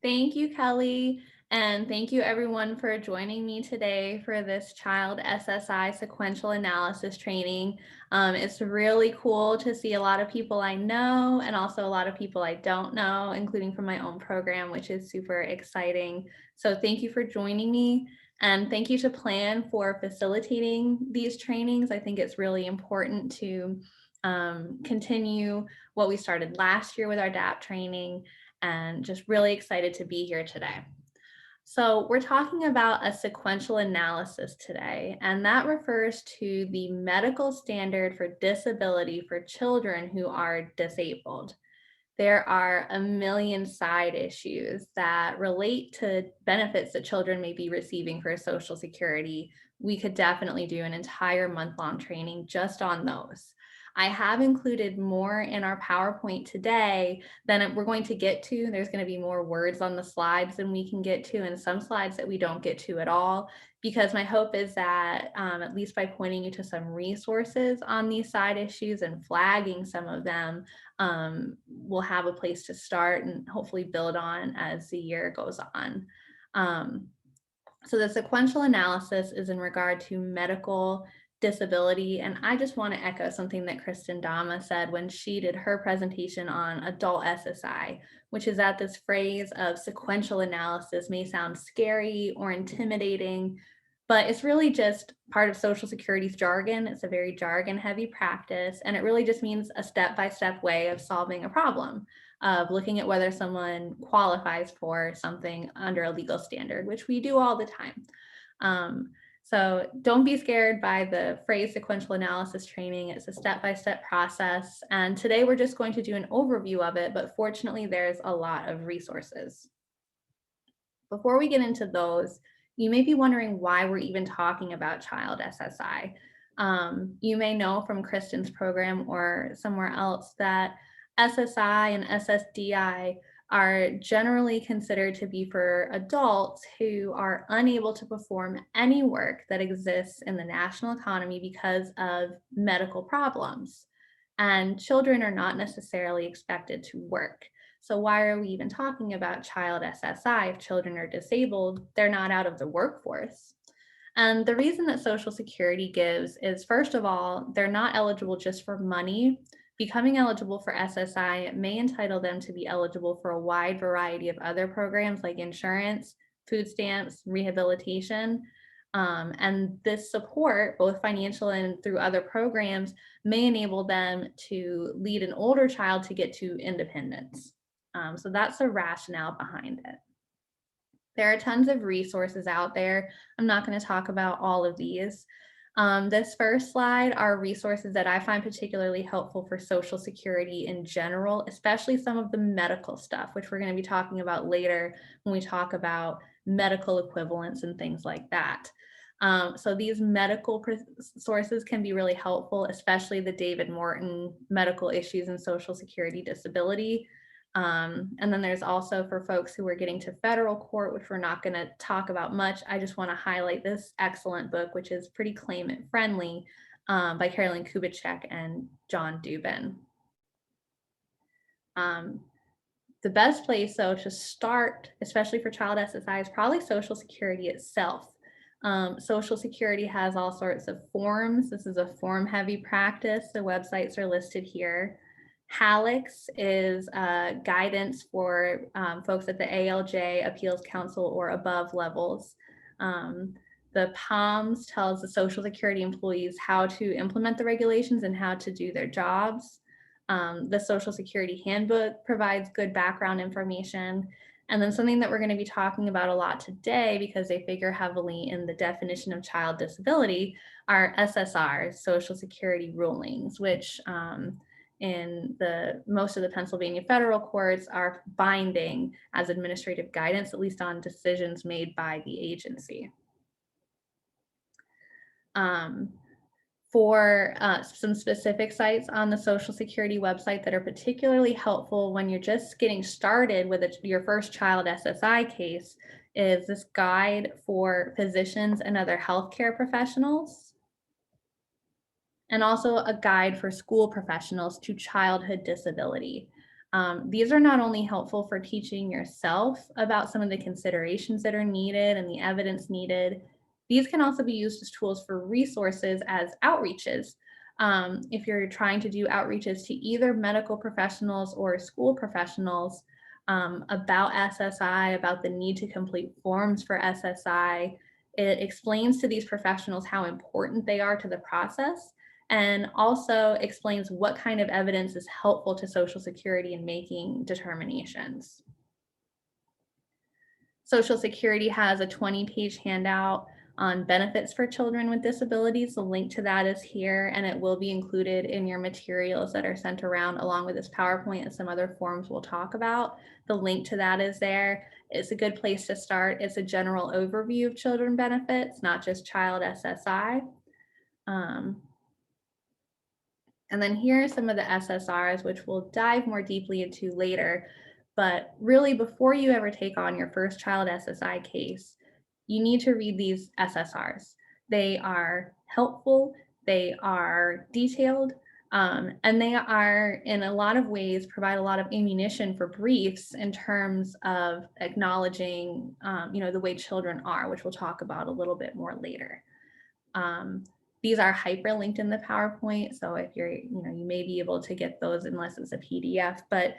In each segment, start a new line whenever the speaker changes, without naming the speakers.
Thank you, Kelly. And thank you everyone for joining me today for this child SSI sequential analysis training. It's really cool to see a lot of people I know and also a lot of people I don't know, including from my own program, which is super exciting. So thank you for joining me. And thank you to Plan for facilitating these trainings. I think it's really important to continue what we started last year with our DAP training, and just really excited to be here today. So we're talking about a sequential analysis today, and that refers to the medical standard for disability for children who are disabled. There are a million side issues that relate to benefits that children may be receiving for Social Security. We could definitely do an entire month-long training just on those. I have included more in our PowerPoint today than we're going to get to. There's going to be more words on the slides than we can get to, and some slides that we don't get to at all, because my hope is that at least by pointing you to some resources on these side issues and flagging some of them, we'll have a place to start and hopefully build on as the year goes on. So the sequential analysis is in regard to medical disability. And I just want to echo something that Kristen Dama said when she did her presentation on adult SSI, which is that this phrase of sequential analysis may sound scary or intimidating, but it's really just part of Social Security's jargon. It's a very jargon heavy practice, and it really just means a step-by-step way of solving a problem, of looking at whether someone qualifies for something under a legal standard, which we do all the time. So don't be scared by the phrase sequential analysis training. It's a step-by-step process. And today we're just going to do an overview of it, but fortunately there's a lot of resources. Before we get into those, you may be wondering why we're even talking about child SSI. You may know from Kristen's program or somewhere else that SSI and SSDI are generally considered to be for adults who are unable to perform any work that exists in the national economy because of medical problems. And children are not necessarily expected to work. So why are we even talking about child SSI? If children are disabled, they're not out of the workforce. And the reason that Social Security gives is, first of all, they're not eligible just for money. Becoming eligible for SSI may entitle them to be eligible for a wide variety of other programs like insurance, food stamps, rehabilitation. And this support, both financial and through other programs, may enable them to lead an older child to get to independence. So that's the rationale behind it. There are tons of resources out there. I'm not going to talk about all of these. This first slide are resources that I find particularly helpful for Social Security in general, especially some of the medical stuff, which we're going to be talking about later when we talk about medical equivalence and things like that. So these medical sources can be really helpful, especially the David Morton Medical Issues in Social Security Disability. And then there's also for folks who are getting to federal court, which we're not going to talk about much. I just want to highlight this excellent book, which is pretty claimant friendly, by Carolyn Kubitschek and John Dubin. The best place, though, to start, especially for child SSI, is probably Social Security itself. Social Security has all sorts of forms. This is a form-heavy practice. The websites are listed here. HALEX is guidance for folks at the ALJ, Appeals Council, or above levels. The POMS tells the Social Security employees how to implement the regulations and how to do their jobs. The Social Security Handbook provides good background information. And then something that we're going to be talking about a lot today, because they figure heavily in the definition of child disability, are SSRs, Social Security rulings, which in most of the Pennsylvania federal courts are binding as administrative guidance, at least on decisions made by the agency. For some specific sites on the Social Security website that are particularly helpful when you're just getting started with your first child SSI case is this guide for physicians and other healthcare professionals, and also a guide for school professionals to childhood disability. These are not only helpful for teaching yourself about some of the considerations that are needed and the evidence needed, these can also be used as tools for resources as outreaches. If you're trying to do outreaches to either medical professionals or school professionals about SSI, about the need to complete forms for SSI, it explains to these professionals how important they are to the process, and also explains what kind of evidence is helpful to Social Security in making determinations. Social Security has a 20-page handout on benefits for children with disabilities. The link to that is here, and it will be included in your materials that are sent around along with this PowerPoint and some other forms we'll talk about. The link to that is there. It's a good place to start. It's a general overview of children benefits, not just child SSI. And then here are some of the SSRs, which we'll dive more deeply into later. But really, before you ever take on your first child SSI case, you need to read these SSRs. They are helpful, they are detailed, and they are, in a lot of ways, provide a lot of ammunition for briefs in terms of acknowledging, the way children are, which we'll talk about a little bit more later. These are hyperlinked in the PowerPoint, so if you may be able to get those unless it's a PDF, but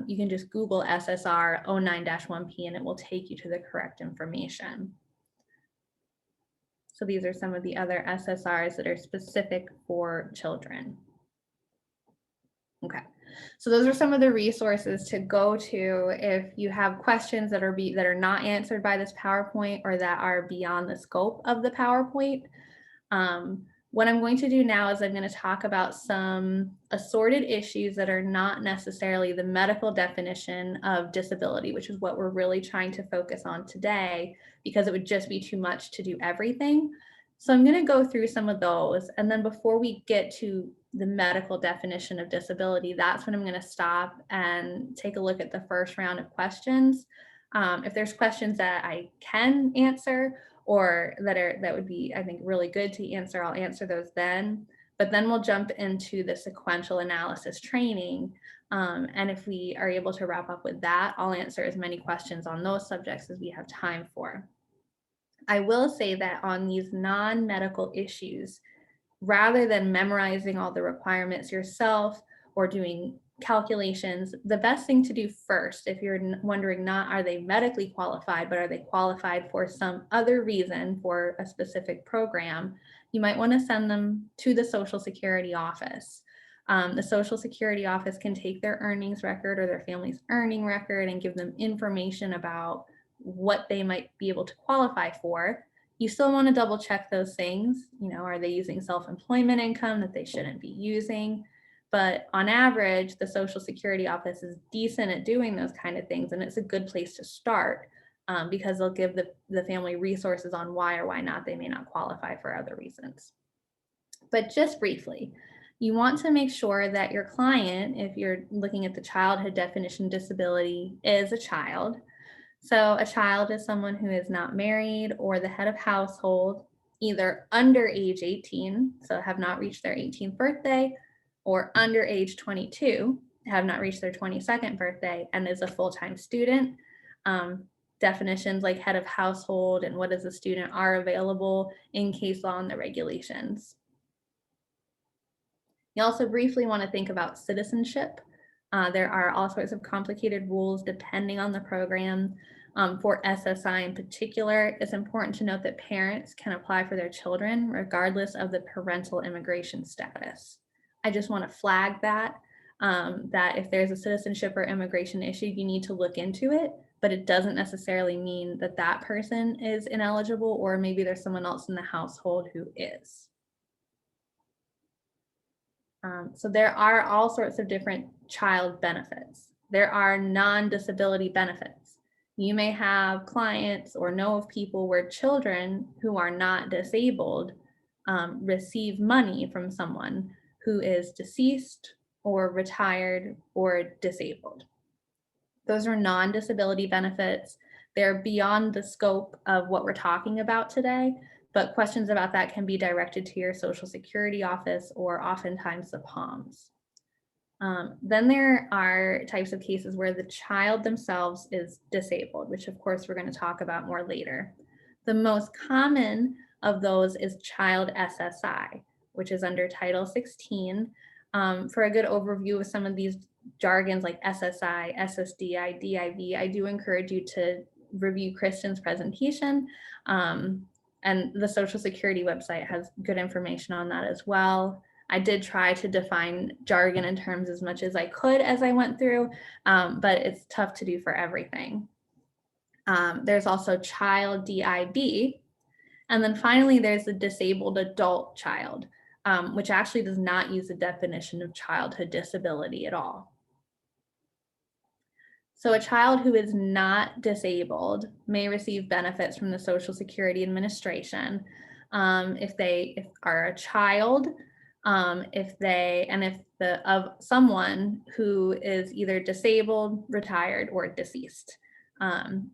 you can just Google SSR 09-1P and it will take you to the correct information. So these are some of the other SSRs that are specific for children. Okay, so those are some of the resources to go to if you have questions that are not answered by this PowerPoint or that are beyond the scope of the PowerPoint. What I'm going to do now is I'm going to talk about some assorted issues that are not necessarily the medical definition of disability, which is what we're really trying to focus on today, because it would just be too much to do everything. So I'm going to go through some of those. And then before we get to the medical definition of disability, that's when I'm going to stop and take a look at the first round of questions. If there's questions that I can answer, or that would be, I think, really good to answer, I'll answer those then. But then we'll jump into the sequential analysis training. And if we are able to wrap up with that, I'll answer as many questions on those subjects as we have time for. I will say that on these non-medical issues, rather than memorizing all the requirements yourself or doing calculations, the best thing to do first, if you're wondering not are they medically qualified, but are they qualified for some other reason for a specific program, you might want to send them to the Social Security office. The Social Security office can take their earnings record or their family's earning record and give them information about what they might be able to qualify for. You still want to double check those things. Are they using self-employment income that they shouldn't be using? But on average, the Social Security office is decent at doing those kind of things, and it's a good place to start because they'll give the family resources on why or why not they may not qualify for other reasons. But just briefly, you want to make sure that your client, if you're looking at the childhood definition disability, is a child. So a child is someone who is not married or the head of household, either under age 18, so have not reached their 18th birthday, or under age 22, have not reached their 22nd birthday, and is a full-time student. Definitions like head of household and what is a student are available in case law and the regulations. You also briefly want to think about citizenship. There are all sorts of complicated rules depending on the program. For SSI in particular, it's important to note that parents can apply for their children regardless of the parental immigration status. I just want to flag that if there's a citizenship or immigration issue, you need to look into it, but it doesn't necessarily mean that that person is ineligible, or maybe there's someone else in the household who is. So there are all sorts of different child benefits. There are non-disability benefits. You may have clients or know of people where children who are not disabled receive money from someone who is deceased or retired or disabled. Those are non-disability benefits. They're beyond the scope of what we're talking about today, but questions about that can be directed to your Social Security office or oftentimes the POMs. Then there are types of cases where the child themselves is disabled, which of course we're going to talk about more later. The most common of those is child SSI, which is under Title 16. For a good overview of some of these jargons like SSI, SSDI, DIV, I do encourage you to review Kristen's presentation. And the Social Security website has good information on that as well. I did try to define jargon and terms as much as I could as I went through, but it's tough to do for everything. There's also child DIB. And then finally, there's the disabled adult child, which actually does not use the definition of childhood disability at all. So a child who is not disabled may receive benefits from the Social Security Administration if they are a child, if of someone who is either disabled, retired, or deceased.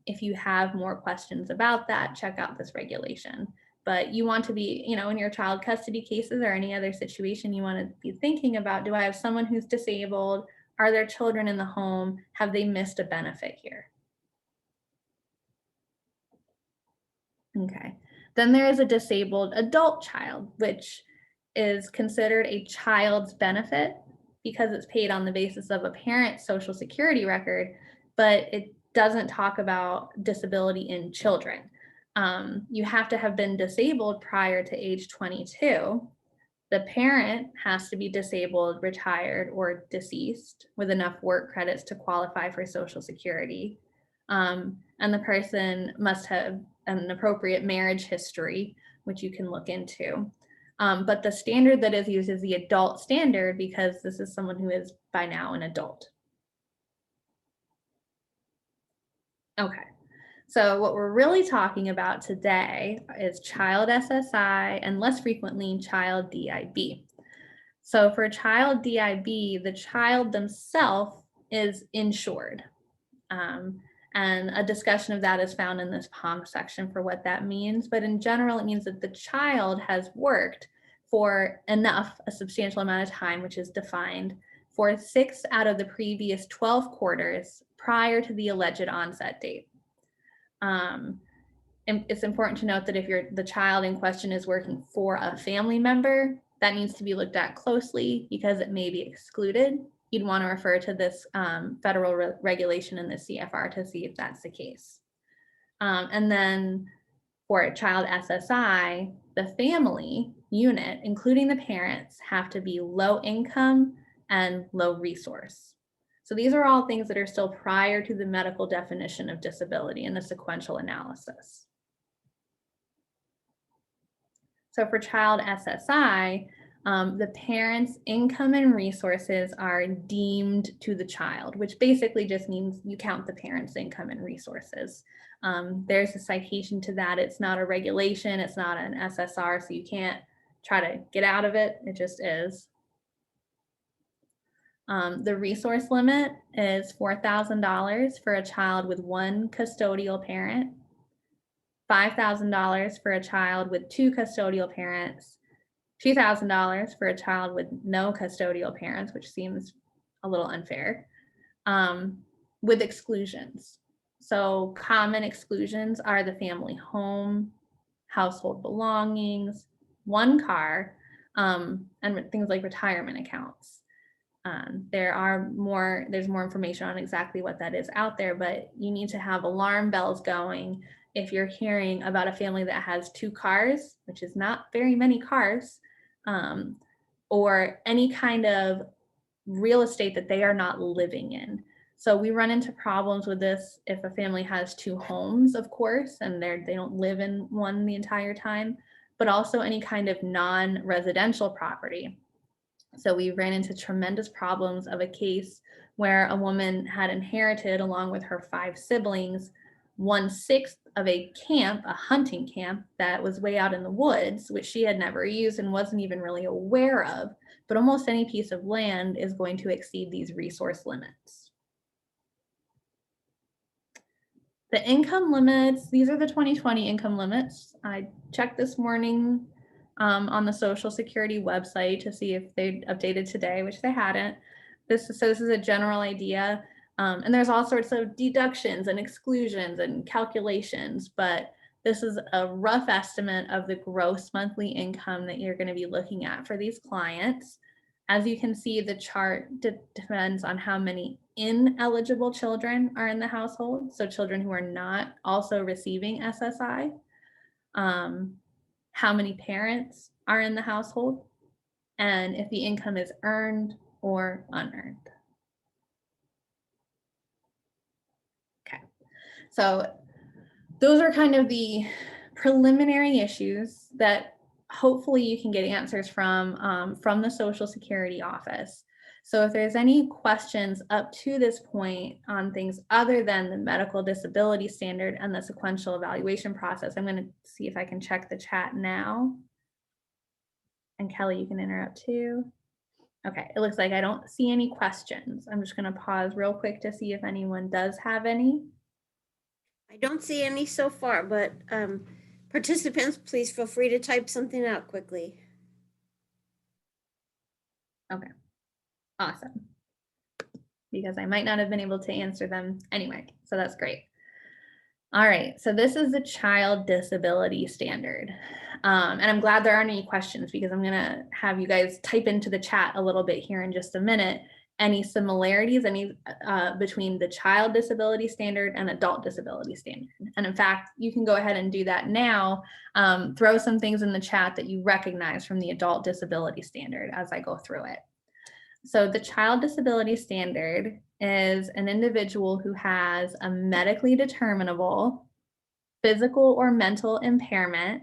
If you have more questions about that, check out this regulation. But you want to be, in your child custody cases or any other situation, you want to be thinking about, do I have someone who's disabled? Are there children in the home? Have they missed a benefit here? Okay. Then there is a disabled adult child, which is considered a child's benefit because it's paid on the basis of a parent's Social Security record, but it doesn't talk about disability in children. You have to have been disabled prior to age 22. The parent has to be disabled, retired, or deceased with enough work credits to qualify for Social Security. And the person must have an appropriate marriage history, which you can look into. But the standard that is used is the adult standard because this is someone who is by now an adult. Okay. So what we're really talking about today is child SSI and less frequently child DIB. So for child DIB, the child themselves is insured. And a discussion of that is found in this POM section for what that means. But in general, it means that the child has worked for a substantial amount of time, which is defined, for 6 out of the previous 12 quarters prior to the alleged onset date. And it's important to note that if the child in question is working for a family member, that needs to be looked at closely because it may be excluded. You'd want to refer to this federal regulation in the CFR to see if that's the case. And then for a child SSI, the family unit, including the parents, have to be low income and low resource. So these are all things that are still prior to the medical definition of disability in the sequential analysis. So for child SSI, the parent's income and resources are deemed to the child, which basically just means you count the parent's income and resources. There's a citation to that. It's not a regulation. It's not an SSR, so you can't try to get out of it. It just is. The resource limit is $4,000 for a child with one custodial parent, $5,000 for a child with two custodial parents, $2,000 for a child with no custodial parents, which seems a little unfair, with exclusions. So common exclusions are the family home, household belongings, one car, and things like retirement accounts. There's more information on exactly what that is out there, but you need to have alarm bells going if you're hearing about a family that has 2 cars, which is not very many cars, or any kind of real estate that they are not living in. So we run into problems with this if a family has 2 homes, of course, and they don't live in one the entire time, but also any kind of non-residential property. So we ran into tremendous problems of a case where a woman had inherited, along with her 5 siblings, 1/6 of a camp, a hunting camp that was way out in the woods, which she had never used and wasn't even really aware of. But almost any piece of land is going to exceed these resource limits. The income limits, these are the 2020 income limits. I checked this morning on the Social Security website to see if they'd updated today, which they hadn't. this is a general idea. And there's all sorts of deductions and exclusions and calculations, but this is a rough estimate of the gross monthly income that you're going to be looking at for these clients. As you can see, the chart depends on how many ineligible children are in the household, so children who are not also receiving SSI, how many parents are in the household, and if the income is earned or unearned. Okay, so those are kind of the preliminary issues that hopefully you can get answers from the Social Security office. So if there's any questions up to this point on things other than the medical disability standard and the sequential evaluation process, I'm going to see if I can check the chat now. And Kelly, you can interrupt too. Okay, it looks like I don't see any questions. I'm just going to pause real quick to see if anyone does have any.
I don't see any so far, but participants, please feel free to type something out quickly.
Okay, awesome. Because I might not have been able to answer them anyway, so that's great. All right, so this is the child disability standard. And I'm glad there aren't any questions because I'm gonna have you guys type into the chat a little bit here in just a minute, any similarities between the child disability standard and adult disability standard. And in fact, you can go ahead and do that now. Throw some things in the chat that you recognize from the adult disability standard as I go through it. So the child disability standard is an individual who has a medically determinable physical or mental impairment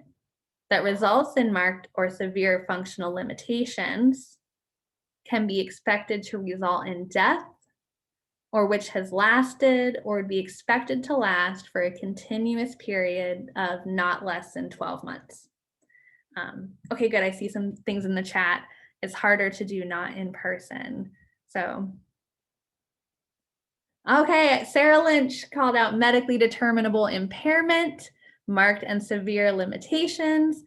that results in marked or severe functional limitations, can be expected to result in death, or which has lasted or would be expected to last for a continuous period of not less than 12 months. Okay, good. I see some things in the chat. It's harder to do not in person. So, okay, Sarah Lynch called out medically determinable impairment, marked and severe limitations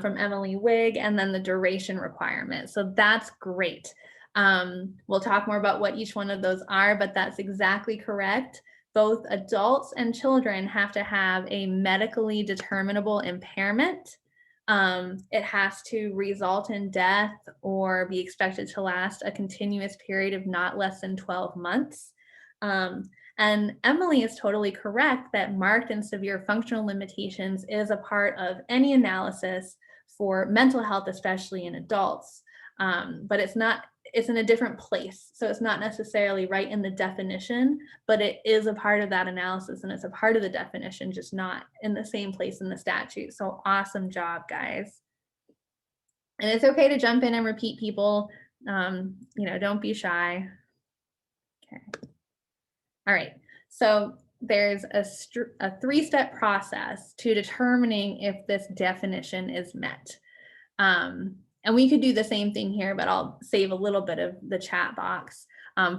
from Emily Wigg, and then the duration requirement. So that's great. We'll talk more about what each one of those are, but that's exactly correct. Both adults and children have to have a medically determinable impairment. It has to result in death or be expected to last a continuous period of not less than 12 months. And Emily is totally correct that marked and severe functional limitations is a part of any analysis for mental health, especially in adults. But it's in a different place. So it's not necessarily right in the definition, but it is a part of that analysis and it's a part of the definition, just not in the same place in the statute. So awesome job, guys. And it's okay to jump in and repeat people. Don't be shy. Okay. All right. So there's a three-step process to determining if this definition is met. And we could do the same thing here, but I'll save a little bit of the chat box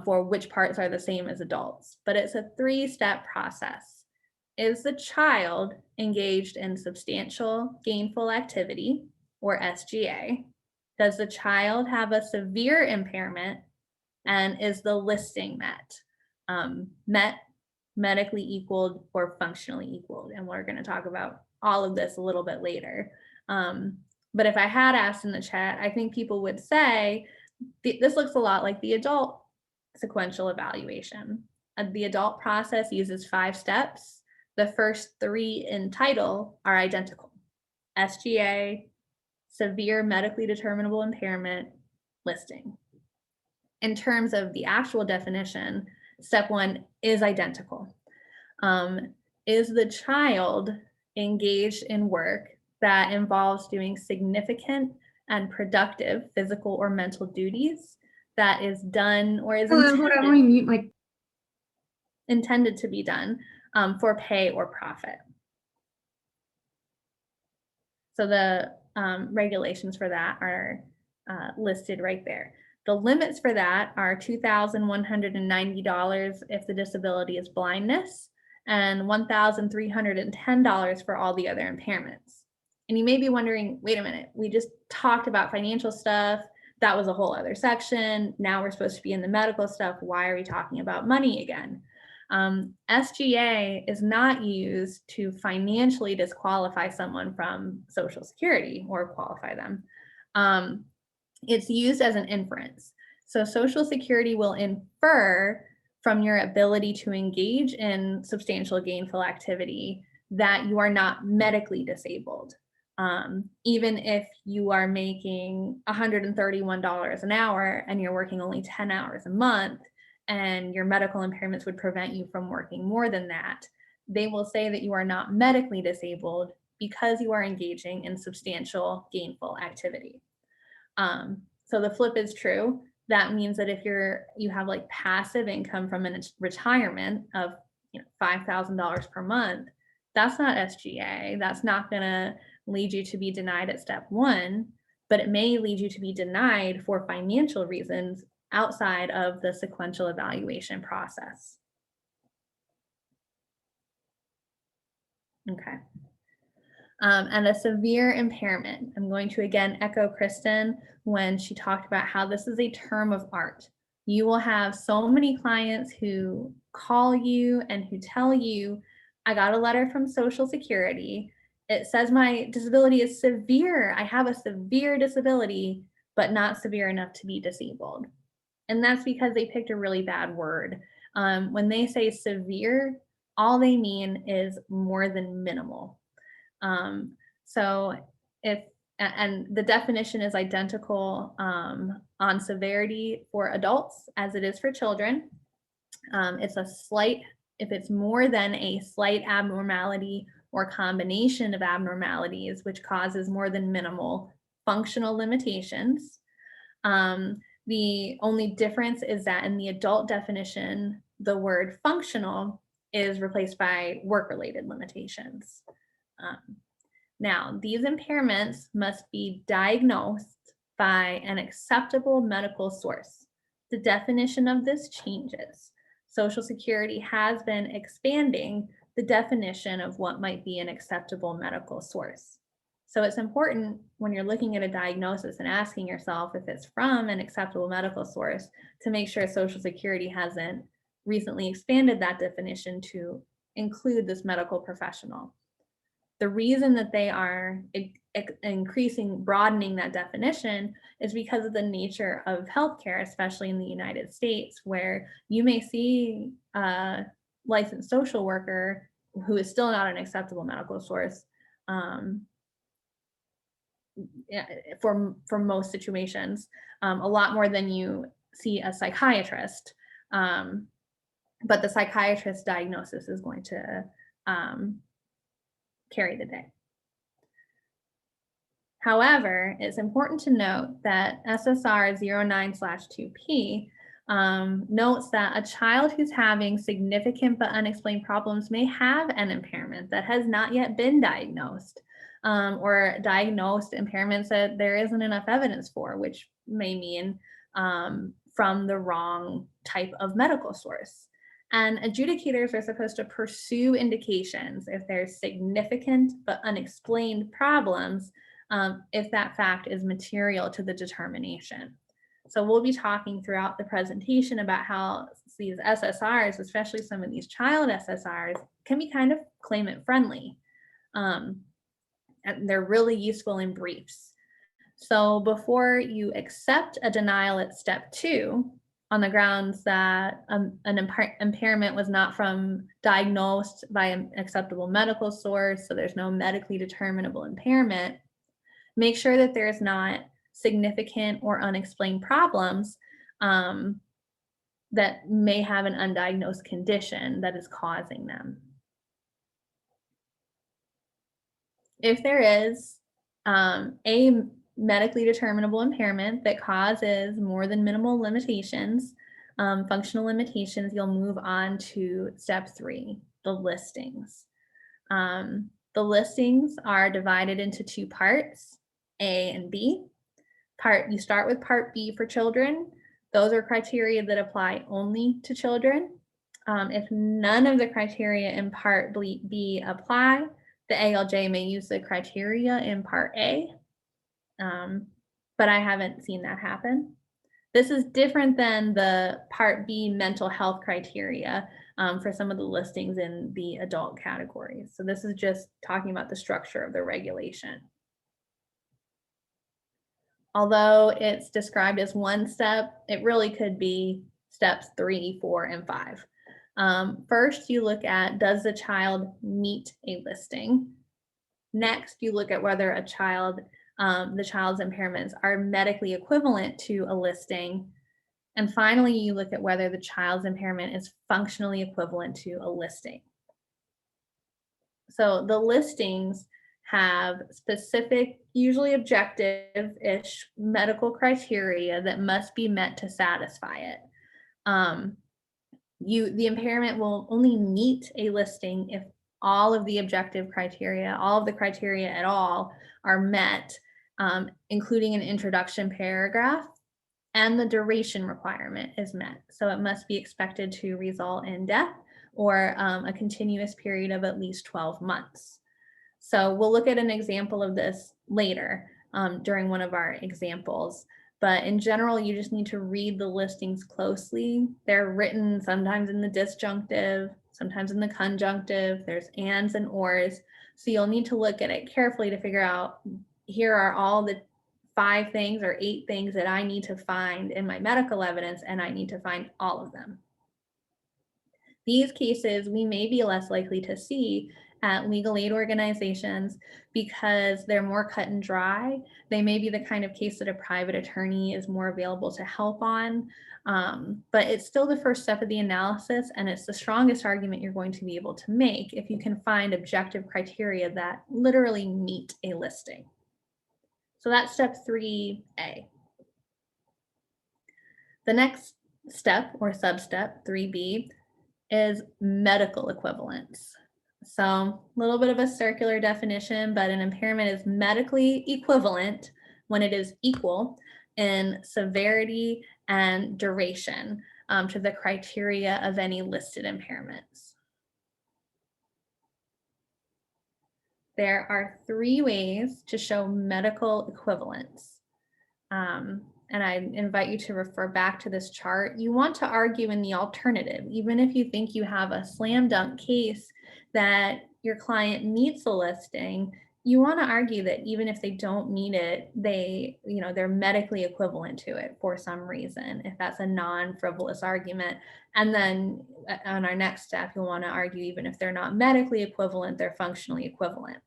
for which parts are the same as adults. But it's a three-step process. Is the child engaged in substantial gainful activity, or SGA? Does the child have a severe impairment? And is the listing met? Met, medically equaled, or functionally equaled? And we're going to talk about all of this a little bit later. But if I had asked in the chat, I think people would say, this looks a lot like the adult sequential evaluation. The adult process uses 5 steps. The first 3 in title are identical: SGA, severe medically determinable impairment, listing. In terms of the actual definition, step 1 is identical. Is the child engaged in work that involves doing significant and productive physical or mental duties that is done or is intended to be done for pay or profit? So the regulations for that are listed right there. The limits for that are $2,190 if the disability is blindness, and $1,310 for all the other impairments. And you may be wondering, wait a minute, we just talked about financial stuff. that was a whole other section. Now we're supposed to be in the medical stuff. Why are we talking about money again? SGA is not used to financially disqualify someone from Social Security or qualify them. It's used as an inference. So Social Security will infer from your ability to engage in substantial gainful activity that you are not medically disabled. Even if you are making $131 an hour and you're working only 10 hours a month, and your medical impairments would prevent you from working more than that, they will say that you are not medically disabled because you are engaging in substantial gainful activity. So the flip is true. That means that if you have like passive income from a retirement of $5,000 per month, that's not SGA. That's not going to lead you to be denied at step 1, but it may lead you to be denied for financial reasons outside of the sequential evaluation process. Okay. And a severe impairment. I'm going to again echo Kristen when she talked about how this is a term of art. You will have so many clients who call you and who tell you, I got a letter from Social Security. It says my disability is severe. I have a severe disability, but not severe enough to be disabled. And that's because they picked a really bad word. When they say severe, all they mean is more than minimal. So and the definition is identical on severity for adults as it is for children. It's a slight, if it's more than a slight abnormality or combination of abnormalities, which causes more than minimal functional limitations. The only difference is that in the adult definition, the word functional is replaced by work-related limitations. Now, these impairments must be diagnosed by an acceptable medical source. The definition of this changes. Social Security has been expanding the definition of what might be an acceptable medical source. So it's important when you're looking at a diagnosis and asking yourself if it's from an acceptable medical source to make sure Social Security hasn't recently expanded that definition to include this medical professional. The reason that they are broadening that definition is because of the nature of healthcare, especially in the United States, where you may see a licensed social worker who is still not an acceptable medical source for most situations, a lot more than you see a psychiatrist. But the psychiatrist diagnosis is going to carry the day. However, it's important to note that SSR 09/2P notes that a child who's having significant but unexplained problems may have an impairment that has not yet been diagnosed, or diagnosed impairments that there isn't enough evidence for, which may mean from the wrong type of medical source. And adjudicators are supposed to pursue indications if there's significant but unexplained problems, if that fact is material to the determination. So we'll be talking throughout the presentation about how these SSRs, especially some of these child SSRs, can be kind of claimant friendly. And they're really useful in briefs. So before you accept a denial at step 2, on the grounds that an impairment was not diagnosed by an acceptable medical source, so there's no medically determinable impairment, make sure that there's not significant or unexplained problems that may have an undiagnosed condition that is causing them. If there is a medically determinable impairment that causes more than minimal limitations, functional limitations, you'll move on to step 3, the listings. The listings are divided into 2 parts, A and B. You start with part B for children. Those are criteria that apply only to children. If none of the criteria in part B apply, the ALJ may use the criteria in part A. but I haven't seen that happen. This is different than the Part B mental health criteria for some of the listings in the adult categories. So this is just talking about the structure of the regulation. Although it's described as one step, it really could be steps 3, 4, and 5. First, you look at, does the child meet a listing? Next, you look at whether the child's impairments are medically equivalent to a listing. And finally, you look at whether the child's impairment is functionally equivalent to a listing. So the listings have specific, usually objective-ish medical criteria that must be met to satisfy it. The impairment will only meet a listing if all of the objective criteria, all of the criteria at all are met, including an introduction paragraph, and the duration requirement is met. So it must be expected to result in death or a continuous period of at least 12 months. So we'll look at an example of this later during one of our examples. But in general, you just need to read the listings closely. They're written sometimes in the disjunctive, sometimes in the conjunctive. There's ands and ors. So you'll need to look at it carefully to figure out, here are all the 5 things or 8 things that I need to find in my medical evidence, and I need to find all of them. These cases we may be less likely to see at legal aid organizations because they're more cut and dry. They may be the kind of case that a private attorney is more available to help on, but it's still the first step of the analysis, and it's the strongest argument you're going to be able to make if you can find objective criteria that literally meet a listing. So that's step 3A. The next step or substep 3B is medical equivalence. So a little bit of a circular definition, but an impairment is medically equivalent when it is equal in severity and duration to the criteria of any listed impairments. There are 3 ways to show medical equivalence. And I invite you to refer back to this chart. You want to argue in the alternative, even if you think you have a slam dunk case that your client meets a listing, you want to argue that even if they don't meet it, they're medically equivalent to it for some reason, if that's a non-frivolous argument. And then on our next step, you'll want to argue even if they're not medically equivalent, they're functionally equivalent.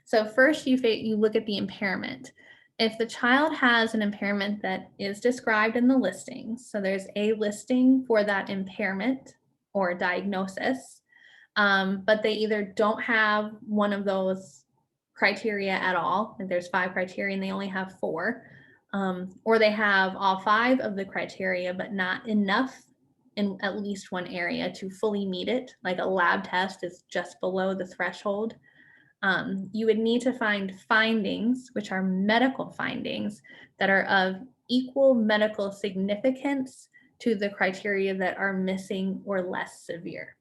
So first you look at the impairment. If the child has an impairment that is described in the listings, so there's a listing for that impairment or diagnosis, but they either don't have one of those criteria at all, and there's 5 criteria and they only have 4, or they have all 5 of the criteria, but not enough in at least one area to fully meet it, like a lab test is just below the threshold. You would need to find findings, which are medical findings, that are of equal medical significance to the criteria that are missing or less severe.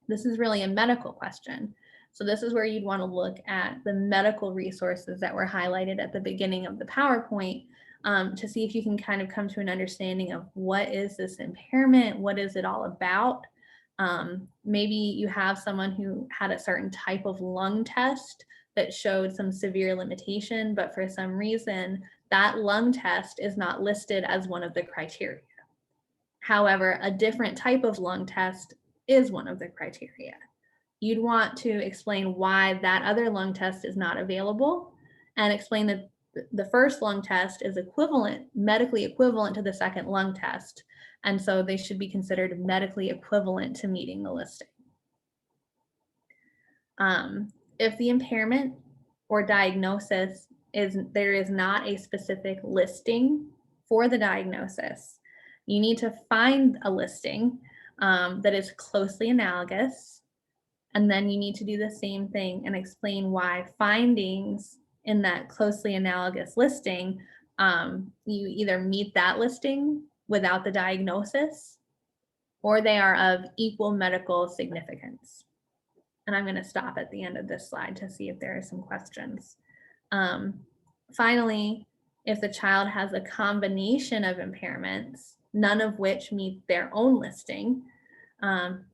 This is really a medical question. So this is where you'd want to look at the medical resources that were highlighted at the beginning of the PowerPoint to see if you can kind of come to an understanding of what is this impairment, what is it all about. Maybe you have someone who had a certain type of lung test that showed some severe limitation, but for some reason that lung test is not listed as one of the criteria. However, a different type of lung test is one of the criteria. You'd want to explain why that other lung test is not available and explain that the first lung test is medically equivalent to the second lung test. And so they should be considered medically equivalent to meeting the listing. If the impairment or diagnosis there is not a specific listing for the diagnosis, you need to find a listing that is closely analogous. And then you need to do the same thing and explain why findings in that closely analogous listing, you either meet that listing without the diagnosis, or they are of equal medical significance. And I'm going to stop at the end of this slide to see if there are some questions. Finally, if the child has a combination of impairments, none of which meet their own listing,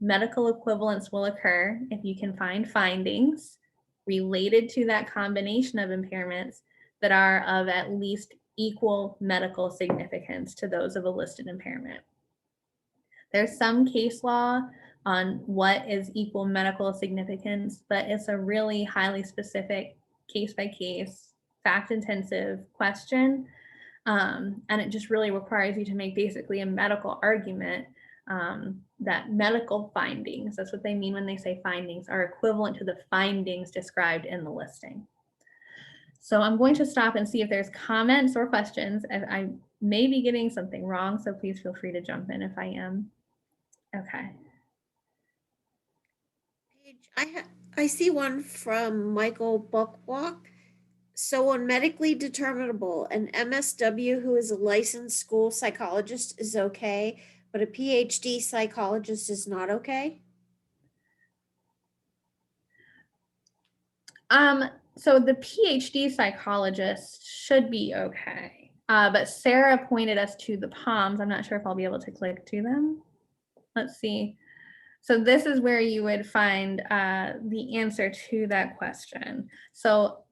medical equivalence will occur if you can find findings related to that combination of impairments that are of at least equal medical significance to those of a listed impairment. There's some case law on what is equal medical significance, but it's a really highly specific case-by-case, fact-intensive question. And it just really requires you to make basically a medical argument that medical findings, that's what they mean when they say findings, are equivalent to the findings described in the listing. So I'm going to stop and see if there's comments or questions. I may be getting something wrong, so please feel free to jump in if I am. Okay.
Paige, I see one from Michael Buckwalk. So on medically determinable, an MSW who is a licensed school psychologist is okay, but a PhD psychologist is not okay?
So the PhD psychologist should be okay. But Sarah pointed us to the POMs. I'm not sure if I'll be able to click to them. Let's see. So this is where you would find the answer to that question. So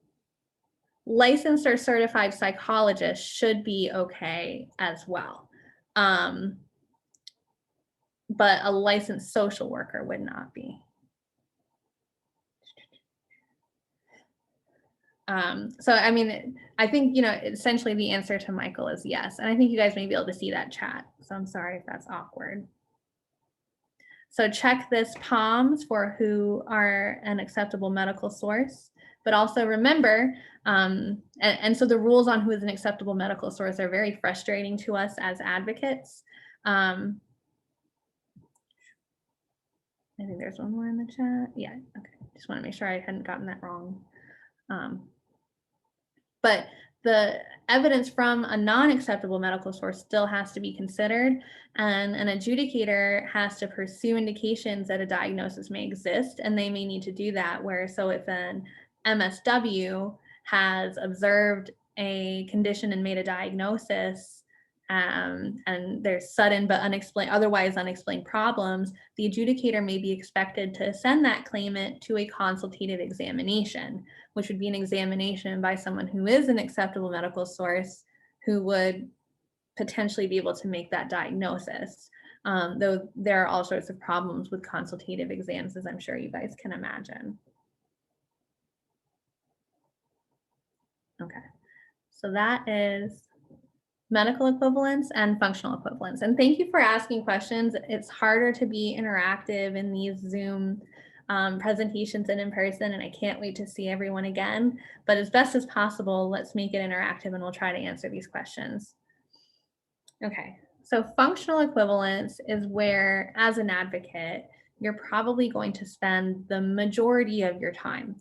licensed or certified psychologists should be okay as well. But a licensed social worker would not be. So, I mean, I think, you know, essentially the answer to Michael is yes. And I think you guys may be able to see that chat. So I'm sorry if that's awkward. So check this POMS for who are an acceptable medical source, but also remember, and so the rules on who is an acceptable medical source are very frustrating to us as advocates. I think there's one more in the chat. Yeah, okay. Just want to make sure I hadn't gotten that wrong. But the evidence from a non-acceptable medical source still has to be considered, and an adjudicator has to pursue indications that a diagnosis may exist, and they may need to do that. So if an MSW has observed a condition and made a diagnosis, and there's sudden but otherwise unexplained problems, the adjudicator may be expected to send that claimant to a consultative examination, which would be an examination by someone who is an acceptable medical source who would potentially be able to make that diagnosis. Though there are all sorts of problems with consultative exams, as I'm sure you guys can imagine. Okay, so that is medical equivalence and functional equivalence. And thank you for asking questions. It's harder to be interactive in these Zoom presentations and in person, and I can't wait to see everyone again. But as best as possible, let's make it interactive and we'll try to answer these questions. Okay, so functional equivalence is where, as an advocate, you're probably going to spend the majority of your time.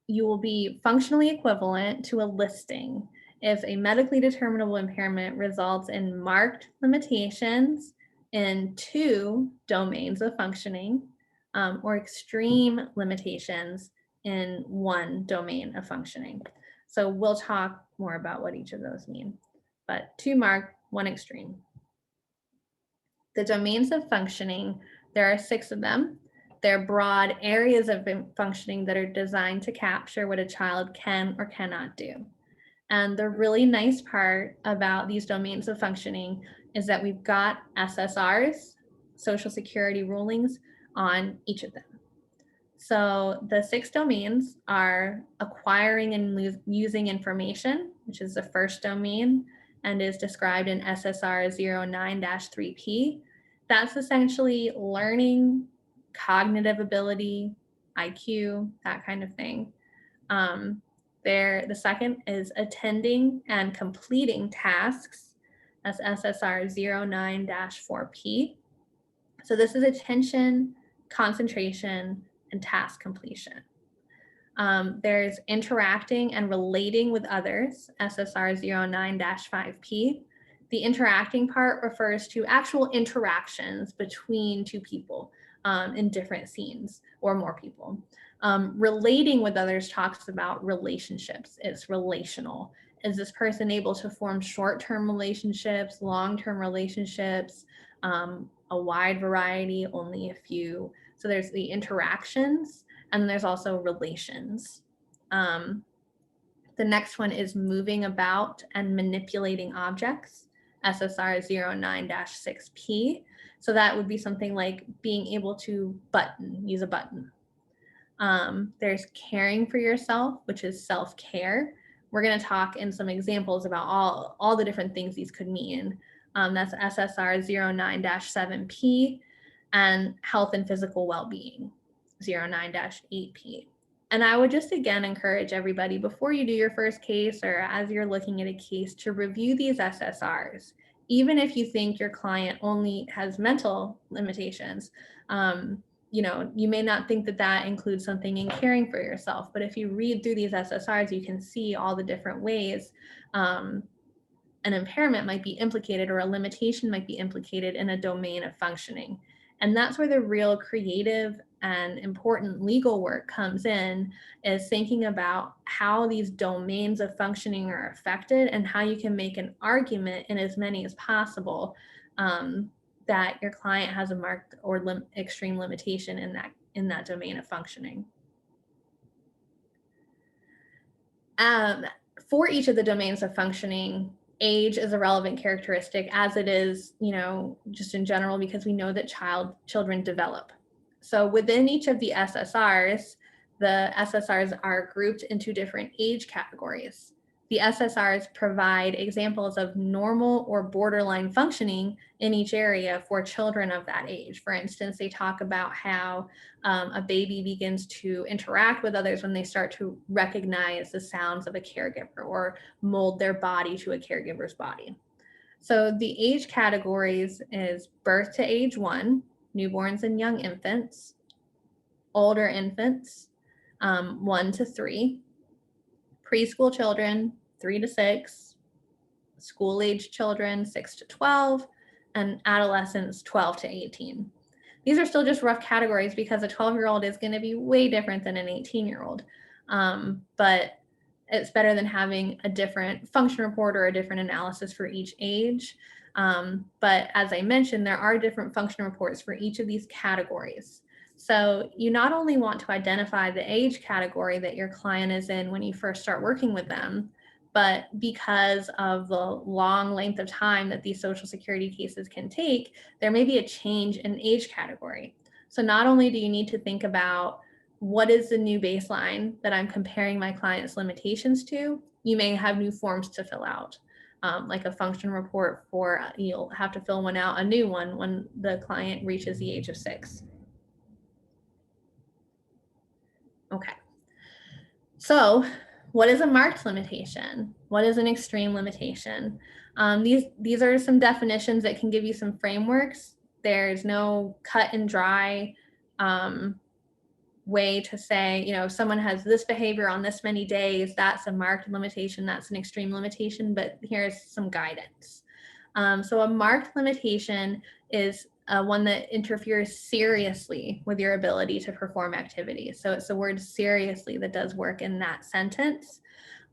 You will be functionally equivalent to a listing if a medically determinable impairment results in marked limitations in 2 domains of functioning, or extreme limitations in 1 domain of functioning. So we'll talk more about what each of those mean, but 2 marked, 1 extreme. The domains of functioning, there are 6 of them. They're broad areas of functioning that are designed to capture what a child can or cannot do. And the really nice part about these domains of functioning is that we've got SSRs, Social Security rulings, on each of them. So the 6 domains are acquiring and using information, which is the first domain and is described in SSR 09-3P. That's essentially learning, cognitive ability, IQ, that kind of thing. The second is attending and completing tasks. That's SSR 09-4P. So this is attention, concentration, and task completion. There's interacting and relating with others, SSR 09-5P. The interacting part refers to actual interactions between 2 people. in different scenes or more people. Relating with others talks about relationships. It's relational. Is this person able to form short-term relationships, long-term relationships, a wide variety, only a few? So there's the interactions, and then there's also relations. The next one is moving about and manipulating objects, SSR 09-6P. So that would be something like being able to use a button. There's caring for yourself, which is self-care. We're going to talk in some examples about all the different things these could mean. That's SSR 09-7P, and health and physical well-being, 09-8P. And I would just again encourage everybody, before you do your first case or as you're looking at a case, to review these SSRs. Even if you think your client only has mental limitations, you may not think that that includes something in caring for yourself, but if you read through these SSRs, you can see all the different ways an impairment might be implicated or a limitation might be implicated in a domain of functioning. And that's where the real creative and important legal work comes in, is thinking about how these domains of functioning are affected and how you can make an argument in as many as possible that your client has a marked or extreme limitation in that domain of functioning. For each of the domains of functioning, age is a relevant characteristic, as it is, just in general, because we know that children develop. So within each of the SSRs are grouped into different age categories. The SSRs provide examples of normal or borderline functioning in each area for children of that age. For instance, they talk about how a baby begins to interact with others when they start to recognize the sounds of a caregiver or mold their body to a caregiver's body. So the age categories is birth to age 1, newborns and young infants, older infants, 1 to 3, preschool children, 3 to 6, school-age children, 6 to 12, and adolescents, 12 to 18. These are still just rough categories because a 12-year-old is going to be way different than an 18-year-old. But it's better than having a different function report or a different analysis for each age. But as I mentioned, there are different function reports for each of these categories. So you not only want to identify the age category that your client is in when you first start working with them, but because of the long length of time that these Social Security cases can take, there may be a change in age category. So not only do you need to think about what is the new baseline that I'm comparing my client's limitations to, you may have new forms to fill out, like a function report you'll have to fill a new one when the client reaches the age of 6. Okay, so what is a marked limitation? What is an extreme limitation? These are some definitions that can give you some frameworks. There's no cut and dry way to say, if someone has this behavior on this many days, that's a marked limitation, that's an extreme limitation, but here's some guidance. So a marked limitation is one that interferes seriously with your ability to perform activities. So it's the word seriously that does work in that sentence.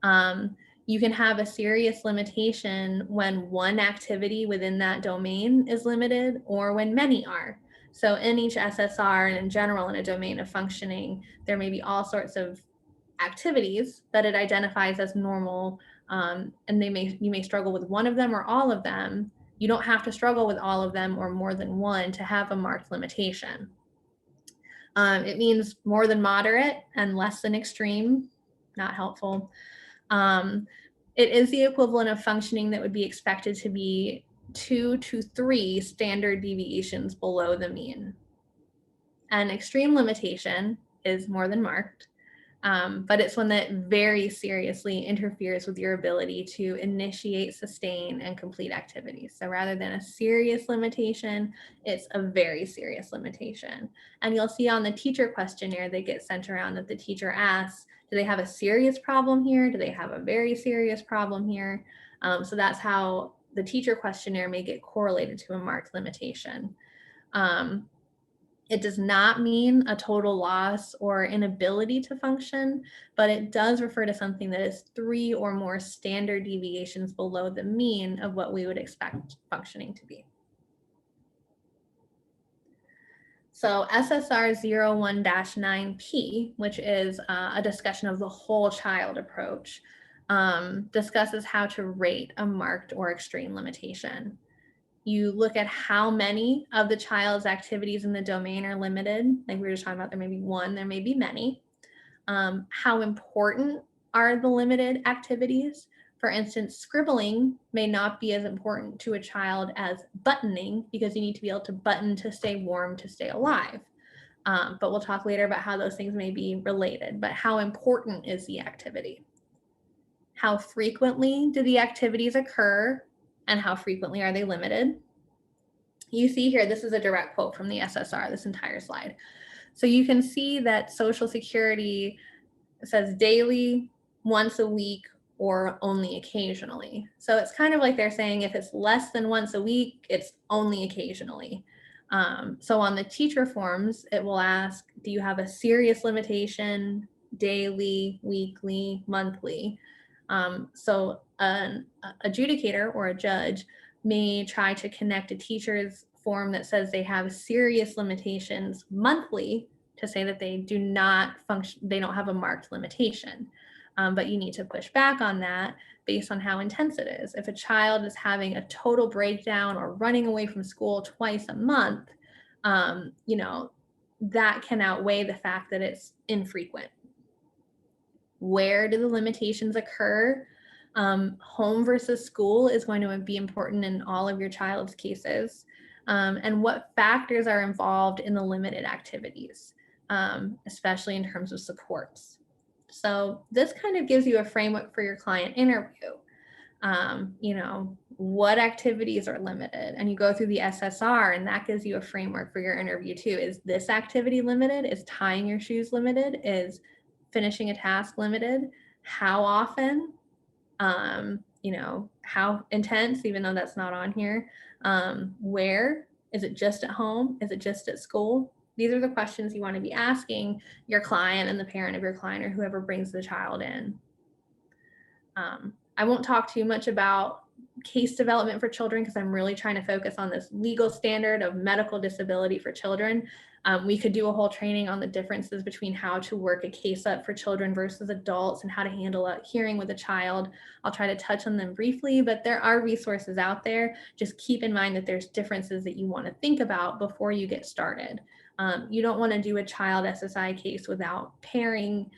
You can have a serious limitation when one activity within that domain is limited or when many are. So in each SSR and in general in a domain of functioning, there may be all sorts of activities that it identifies as normal, and you may struggle with one of them or all of them. You don't have to struggle with all of them or more than one to have a marked limitation. It means more than moderate and less than extreme, not helpful. It is the equivalent of functioning that would be expected to be 2 to 3 standard deviations below the mean. An extreme limitation is more than marked, but it's one that very seriously interferes with your ability to initiate, sustain, and complete activities. So rather than a serious limitation, it's a very serious limitation. And you'll see on the teacher questionnaire that gets sent around that the teacher asks, do they have a serious problem here? Do they have a very serious problem here? So that's how the teacher questionnaire may get correlated to a marked limitation. It does not mean a total loss or inability to function, but it does refer to something that is 3 or more standard deviations below the mean of what we would expect functioning to be. So SSR 01-9P, which is a discussion of the whole child approach, discusses how to rate a marked or extreme limitation. You look at how many of the child's activities in the domain are limited. Like we were just talking about, there may be one, there may be many. How important are the limited activities? For instance, scribbling may not be as important to a child as buttoning, because you need to be able to button to stay warm, to stay alive. But we'll talk later about how those things may be related. But how important is the activity? How frequently do the activities occur, and how frequently are they limited? You see here, this is a direct quote from the SSR, this entire slide. So you can see that Social Security says daily, once a week, or only occasionally. So it's kind of like they're saying if it's less than once a week, it's only occasionally. So on the teacher forms, it will ask, do you have a serious limitation, daily, weekly, monthly? So an adjudicator or a judge may try to connect a teacher's form that says they have serious limitations monthly to say that they do not function, they don't have a marked limitation. But you need to push back on that based on how intense it is. If a child is having a total breakdown or running away from school twice a month, you know, that can outweigh the fact that it's infrequent. Where do the limitations occur? Home versus school is going to be important in all of your child's cases. And what factors are involved in the limited activities, especially in terms of supports. So this kind of gives you a framework for your client interview. You know, what activities are limited? And you go through the SSR, and that gives you a framework for your interview too. Is this activity limited? Is tying your shoes limited? Is finishing a task limited? How often? You know, how intense, even though that's not on here. Where? Is it just at home? Is it just at school? These are the questions you want to be asking your client and the parent of your client or whoever brings the child in. I won't talk too much about case development for children because I'm really trying to focus on this legal standard of medical disability for children. We could do a whole training on the differences between how to work a case up for children versus adults and how to handle a hearing with a child. I'll try to touch on them briefly, but there are resources out there. Just keep in mind that there's differences that you want to think about before you get started. You don't want to do a child SSI case without pairing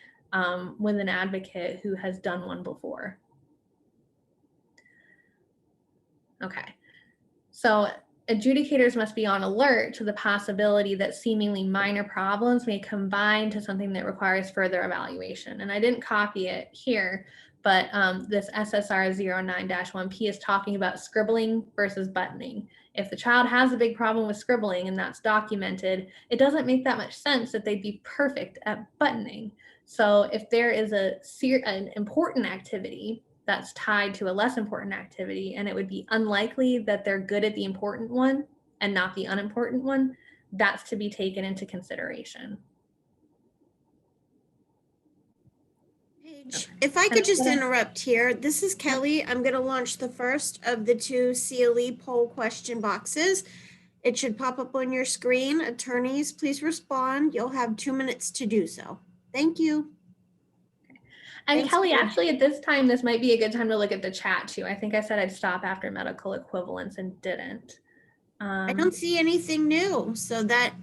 with an advocate who has done one before. Okay, so adjudicators must be on alert to the possibility that seemingly minor problems may combine to something that requires further evaluation. And I didn't copy it here, but this SSR 09-1P is talking about scribbling versus buttoning. If the child has a big problem with scribbling and that's documented, it doesn't make that much sense that they'd be perfect at buttoning. So if there is an important activity that's tied to a less important activity, and it would be unlikely that they're good at the important one and not the unimportant one, that's to be taken into consideration.
Paige, if I could just interrupt here, this is Kelly. I'm going to launch the first of the 2 CLE poll question boxes. It should pop up on your screen. Attorneys, please respond. You'll have 2 minutes to do so. Thank you.
And
Thanks,
Kelly,
Paige.
actually at this time, this might be a good time to look at the chat too. I think I said I'd stop after medical equivalence and didn't.
I don't see anything new. So that's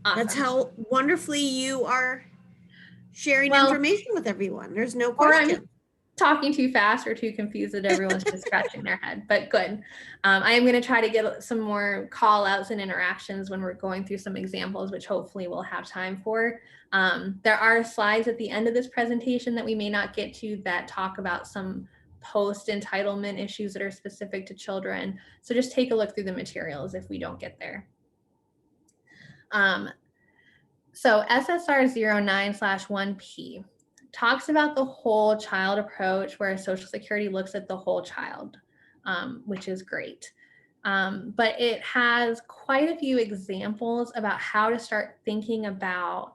Awesome.
how wonderfully you are sharing
Well,
information with everyone. There's no
or I'm
question.
talking too fast or too confused that everyone's just scratching their head, but good. I am going to try to get some more call outs and interactions when we're going through some examples, which hopefully we'll have time for. There are slides at the end of this presentation that we may not get to that talk about some post-entitlement issues that are specific to children. So just take a look through the materials if we don't get there. So SSR 09/1P talks about the whole child approach where Social Security looks at the whole child, which is great. But it has quite a few examples about how to start thinking about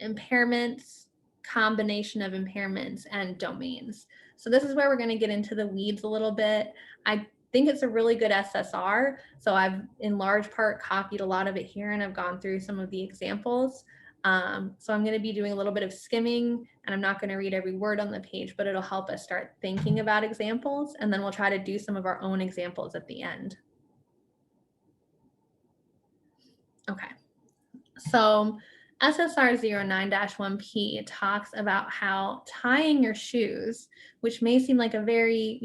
impairments, combination of impairments, and domains. So this is where we're going to get into the weeds a little bit. I think it's a really good SSR. So I've in large part copied a lot of it here, and I've gone through some of the examples. So I'm going to be doing a little bit of skimming, and I'm not going to read every word on the page, but it'll help us start thinking about examples. And then we'll try to do some of our own examples at the end. Okay, so SSR 09-1P talks about how tying your shoes, which may seem like a very,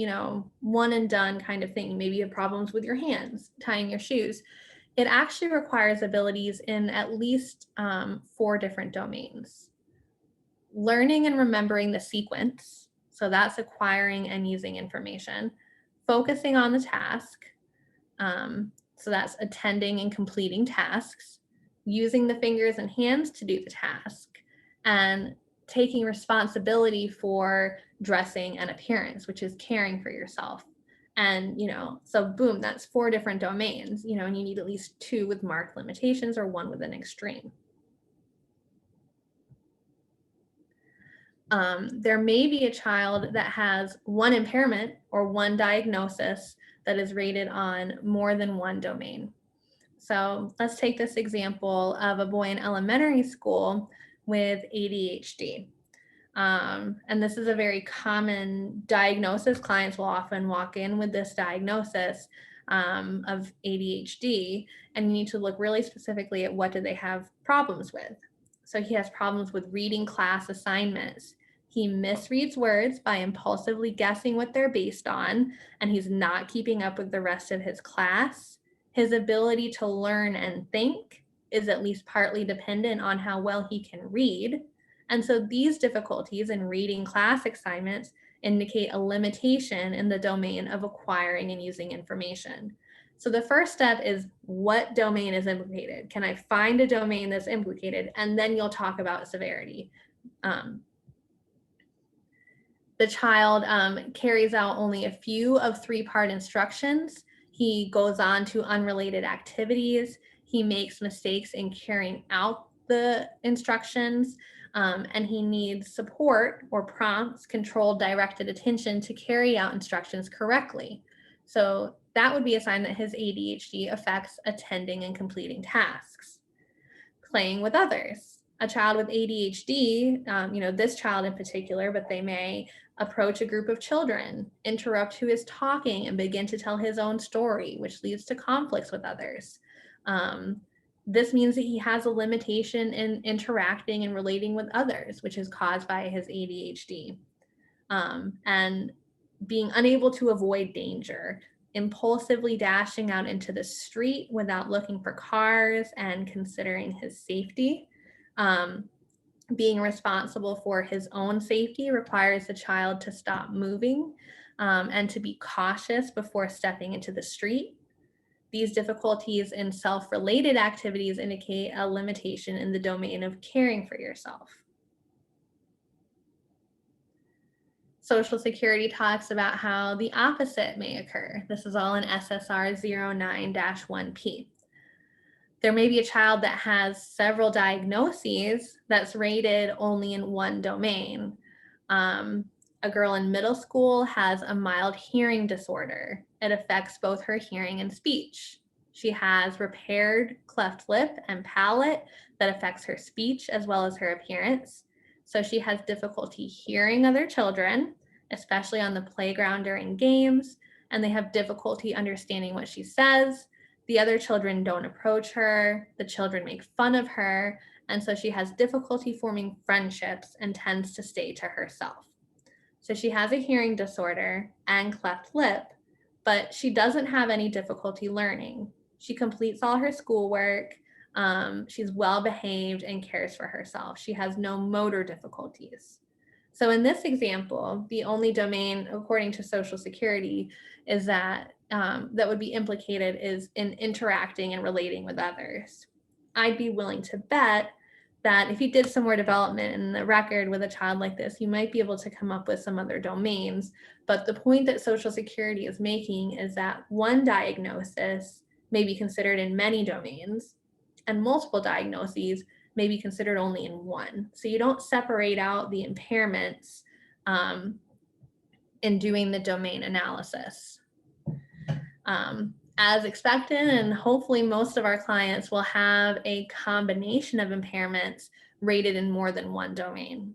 one and done kind of thing. Maybe you have problems with your hands tying your shoes. It actually requires abilities in at least 4 different domains. Learning and remembering the sequence, so that's acquiring and using information. Focusing on the task, so that's attending and completing tasks, using the fingers and hands to do the task, and taking responsibility for dressing and appearance, which is caring for yourself. And, so boom, that's 4 different domains, and you need at least 2 with marked limitations or 1 with an extreme. There may be a child that has 1 impairment or 1 diagnosis that is rated on more than 1 domain. So let's take this example of a boy in elementary school with ADHD. And this is a very common diagnosis. Clients will often walk in with this diagnosis of ADHD, and you need to look really specifically at what do they have problems with. So he has problems with reading class assignments. He misreads words by impulsively guessing what they're based on, and he's not keeping up with the rest of his class. His ability to learn and think is at least partly dependent on how well he can read. And so these difficulties in reading class assignments indicate a limitation in the domain of acquiring and using information. So the first step is, what domain is implicated? Can I find a domain that's implicated? And then you'll talk about severity. The child carries out only a few of 3-part instructions. He goes on to unrelated activities. He makes mistakes in carrying out the instructions, and he needs support or prompts, controlled, directed attention to carry out instructions correctly. So that would be a sign that his ADHD affects attending and completing tasks. Playing with others. A child with ADHD, this child in particular, but they may approach a group of children, interrupt who is talking, and begin to tell his own story, which leads to conflicts with others. This means that he has a limitation in interacting and relating with others, which is caused by his ADHD. And being unable to avoid danger, impulsively dashing out into the street without looking for cars and considering his safety. Being responsible for his own safety requires the child to stop moving and to be cautious before stepping into the street. These difficulties in self-related activities indicate a limitation in the domain of caring for yourself. Social Security talks about how the opposite may occur. This is all in SSR 09-1P. There may be a child that has several diagnoses that's rated only in 1 domain. A girl in middle school has a mild hearing disorder. It affects both her hearing and speech. She has repaired cleft lip and palate that affects her speech as well as her appearance. So she has difficulty hearing other children, especially on the playground during games, and they have difficulty understanding what she says. The other children don't approach her. The children make fun of her. And so she has difficulty forming friendships and tends to stay to herself. So she has a hearing disorder and cleft lip, but she doesn't have any difficulty learning. She completes all her schoolwork. She's well behaved and cares for herself. She has no motor difficulties. So in this example, the only domain, according to Social Security, is that would be implicated is in interacting and relating with others. I'd be willing to bet that if you did some more development in the record with a child like this, you might be able to come up with some other domains. But the point that Social Security is making is that one diagnosis may be considered in many domains, and multiple diagnoses may be considered only in one. So you don't separate out the impairments in doing the domain analysis. As expected, and hopefully most of our clients will have a combination of impairments rated in more than one domain.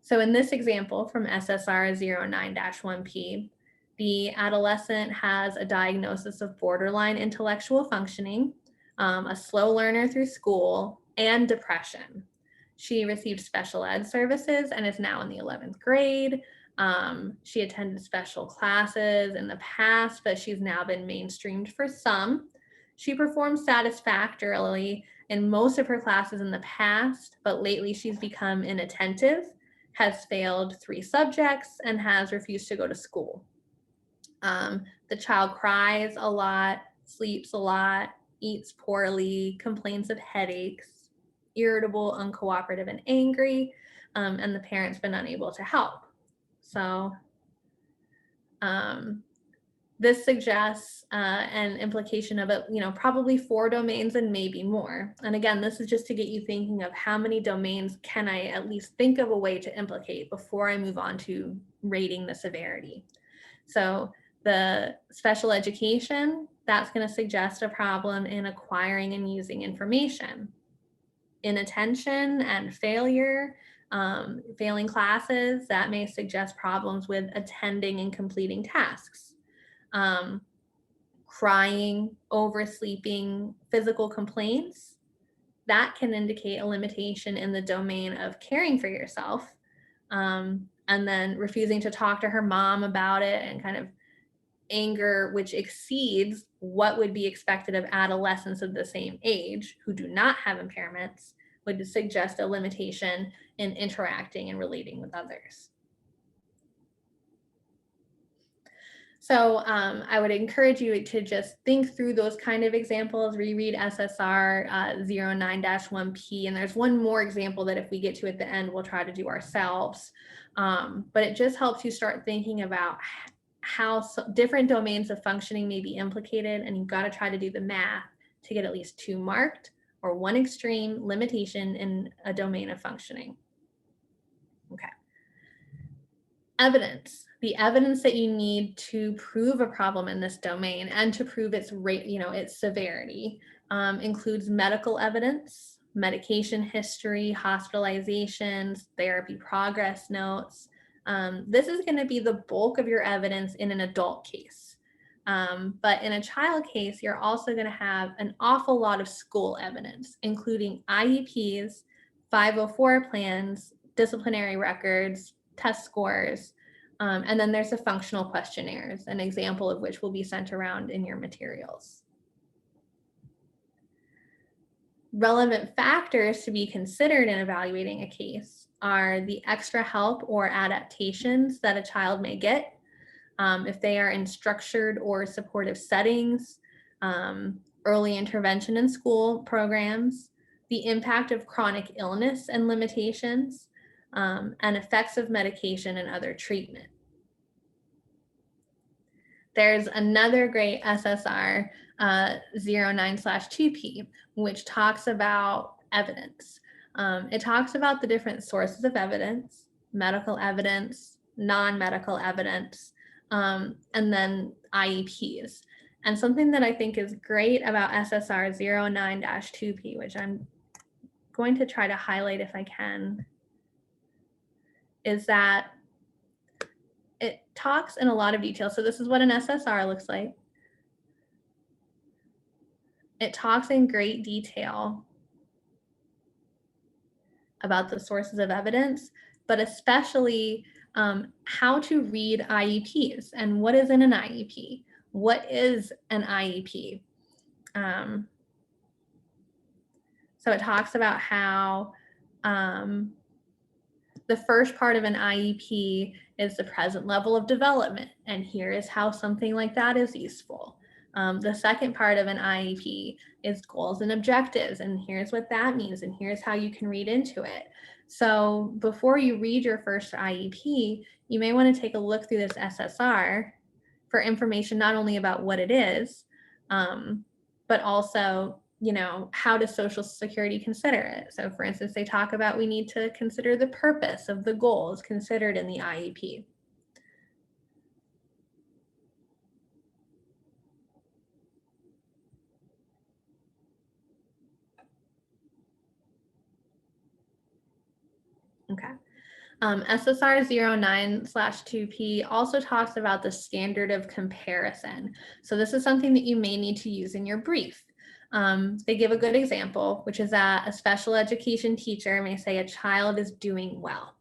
So in this example from SSR 09-1P, the adolescent has a diagnosis of borderline intellectual functioning, a slow learner through school, and depression. She received special ed services and is now in the 11th grade. She attended special classes in the past, but she's now been mainstreamed for some. She performed satisfactorily in most of her classes in the past, but lately she's become inattentive, has failed 3 subjects, and has refused to go to school. The child cries a lot, sleeps a lot, eats poorly, complains of headaches, irritable, uncooperative, and angry, and the parent's been unable to help. So this suggests an implication of probably 4 domains and maybe more. And again, this is just to get you thinking of how many domains can I at least think of a way to implicate before I move on to rating the severity. So the special education, that's going to suggest a problem in acquiring and using information. Inattention and failure, failing classes, that may suggest problems with attending and completing tasks. Crying, oversleeping, physical complaints, that can indicate a limitation in the domain of caring for yourself. And then refusing to talk to her mom about it, and kind of anger which exceeds what would be expected of adolescents of the same age who do not have impairments, would suggest a limitation in interacting and relating with others. So I would encourage you to just think through those kind of examples, reread SSR 09-1P, and there's one more example that if we get to at the end, we'll try to do ourselves. But it just helps you start thinking about how different domains of functioning may be implicated, and you've got to try to do the math to get at least 2 marked or 1 extreme limitation in a domain of functioning. Okay. Evidence. The evidence that you need to prove a problem in this domain and to prove its rate, its severity, includes medical evidence, medication history, hospitalizations, therapy progress notes. This is going to be the bulk of your evidence in an adult case. But in a child case, you're also going to have an awful lot of school evidence, including IEPs, 504 plans, disciplinary records, test scores, and then there's the functional questionnaires, an example of which will be sent around in your materials. Relevant factors to be considered in evaluating a case are the extra help or adaptations that a child may get, if they are in structured or supportive settings, early intervention in school programs, the impact of chronic illness and limitations, and effects of medication and other treatment. There's another great SSR 09/2P, which talks about evidence. It talks about the different sources of evidence, medical evidence, non-medical evidence, and then IEPs. And something that I think is great about SSR 09-2P, which I'm going to try to highlight if I can, is that it talks in a lot of detail. So this is what an SSR looks like. It talks in great detail about the sources of evidence, but especially how to read IEPs and what is in an IEP. What is an IEP? So it talks about how the first part of an IEP is the present level of development, and here is how something like that is useful. The second part of an IEP is goals and objectives, and here's what that means, and here's how you can read into it. So before you read your first IEP, you may want to take a look through this SSR for information not only about what it is, but also, how does Social Security consider it? So for instance, they talk about we need to consider the purpose of the goals considered in the IEP. Okay. SSR 09/2P also talks about the standard of comparison. So this is something that you may need to use in your brief. They give a good example, which is that a special education teacher may say a child is doing well.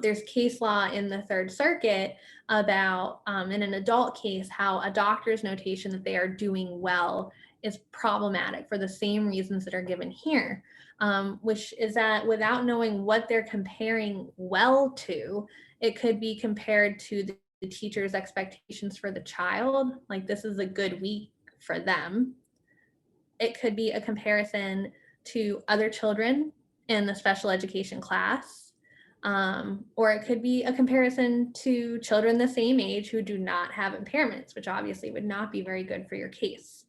There's case law in the Third Circuit about, in an adult case, how a doctor's notation that they are doing well is problematic for the same reasons that are given here. Which is that without knowing what they're comparing well to, it could be compared to the teacher's expectations for the child, like this is a good week for them. It could be a comparison to other children in the special education class, or it could be a comparison to children the same age who do not have impairments, which obviously would not be very good for your case.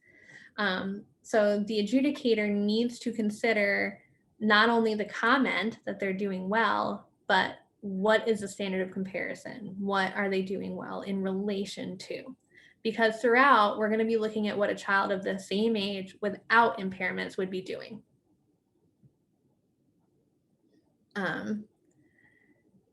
So the adjudicator needs to consider not only the comment that they're doing well, but what is the standard of comparison? What are they doing well in relation to? Because throughout, we're going to be looking at what a child of the same age without impairments would be doing. An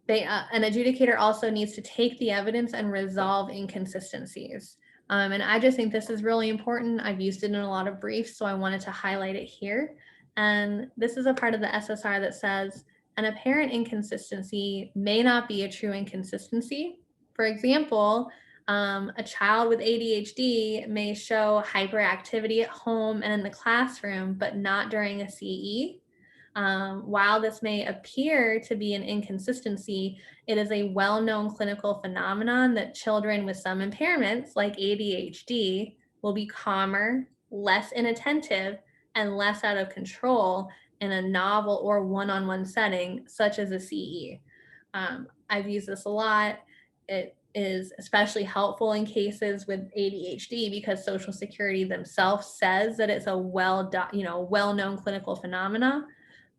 adjudicator also needs to take the evidence and resolve inconsistencies. And I just think this is really important. I've used it in a lot of briefs, so I wanted to highlight it here. And this is a part of the SSR that says an apparent inconsistency may not be a true inconsistency. For example, a child with ADHD may show hyperactivity at home and in the classroom, but not during a CE. While this may appear to be an inconsistency, it is a well-known clinical phenomenon that children with some impairments, like ADHD, will be calmer, less inattentive, and less out of control in a novel or one-on-one setting, such as a CE. I've used this a lot. It is especially helpful in cases with ADHD because Social Security themselves says that it's a well-known clinical phenomena,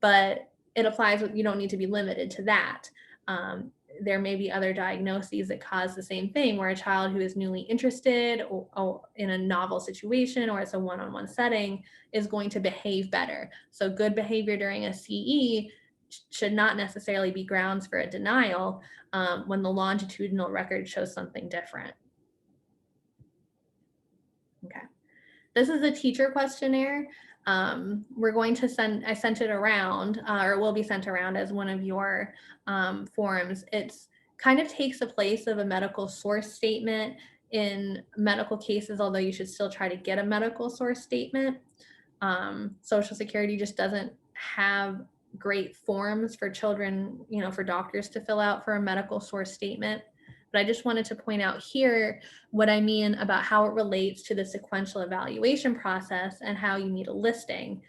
but it applies. You don't need to be limited to that. There may be other diagnoses that cause the same thing, where a child who is newly interested or in a novel situation or it's a one-on-one setting is going to behave better. So good behavior during a CE should not necessarily be grounds for a denial when the longitudinal record shows something different. Okay. This is a teacher questionnaire. We're going to I sent it around, or it will be sent around as one of your forms. It's kind of takes the place of a medical source statement in medical cases, although you should still try to get a medical source statement. Social Security just doesn't have great forms for children, for doctors to fill out for a medical source statement. But I just wanted to point out here what I mean about how it relates to the sequential evaluation process and how you need a listing,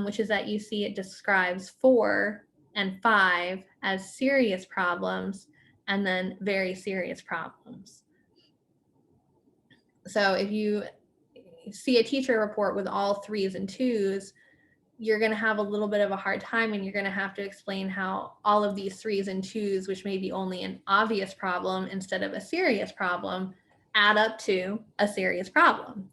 which is that you see it describes 4 and 5 as serious problems and then very serious problems. So if you see a teacher report with all 3s and 2s, you're going to have a little bit of a hard time, and you're going to have to explain how all of these 3s and 2s, which may be only an obvious problem instead of a serious problem, add up to a serious problem,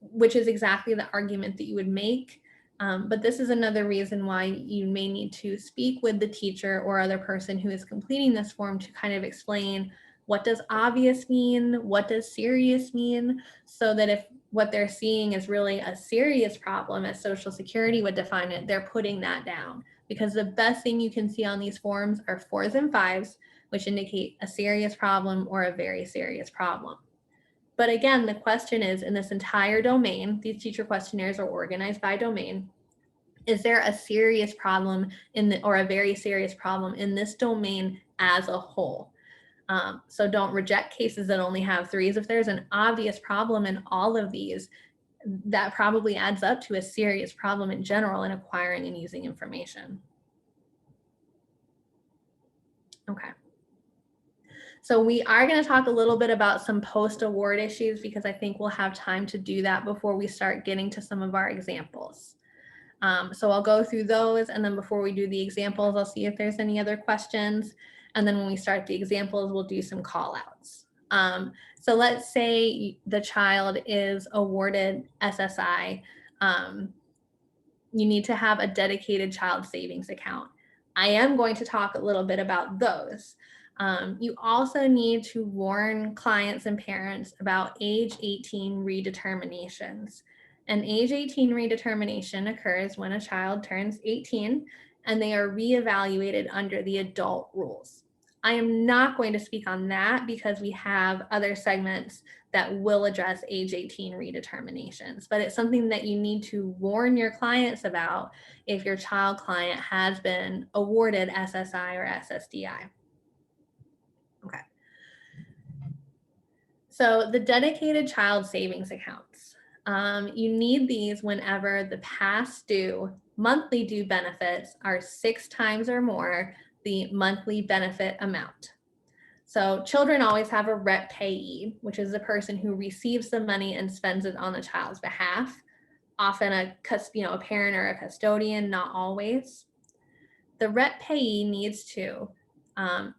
which is exactly the argument that you would make. But this is another reason why you may need to speak with the teacher or other person who is completing this form to kind of explain, what does obvious mean? What does serious mean? So that if what they're seeing is really a serious problem, as Social Security would define it, they're putting that down. Because the best thing you can see on these forms are 4s and 5s, which indicate a serious problem or a very serious problem. But again, the question is, in this entire domain, these teacher questionnaires are organized by domain. Is there a serious problem or a very serious problem in this domain as a whole? So don't reject cases that only have 3s. If there's an obvious problem in all of these, that probably adds up to a serious problem in general in acquiring and using information. Okay. So we are going to talk a little bit about some post-award issues because I think we'll have time to do that before we start getting to some of our examples. So I'll go through those, and then before we do the examples, I'll see if there's any other questions. And then when we start the examples, we'll do some call outs. So let's say the child is awarded SSI. You need to have a dedicated child savings account. I am going to talk a little bit about those. You also need to warn clients and parents about age 18 redeterminations. An age 18 redetermination occurs when a child turns 18 and they are reevaluated under the adult rules. I am not going to speak on that because we have other segments that will address age 18 redeterminations, but it's something that you need to warn your clients about if your child client has been awarded SSI or SSDI. Okay. So the dedicated child savings accounts. You need these whenever the past due, monthly due benefits are 6 times or more the monthly benefit amount. So children always have a rep payee, which is the person who receives the money and spends it on the child's behalf, often a parent or a custodian, not always. The rep payee needs to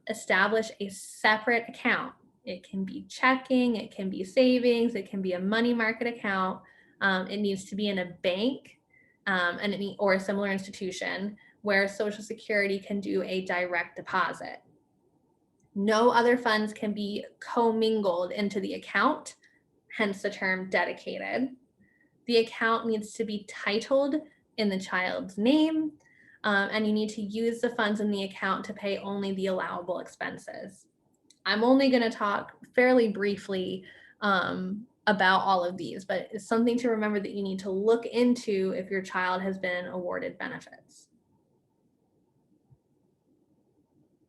establish a separate account. It can be checking, it can be savings, it can be a money market account. It needs to be in a bank or a similar institution where Social Security can do a direct deposit. No other funds can be commingled into the account, hence the term dedicated. The account needs to be titled in the child's name, and you need to use the funds in the account to pay only the allowable expenses. I'm only going to talk fairly briefly about all of these, but it's something to remember that you need to look into if your child has been awarded benefits.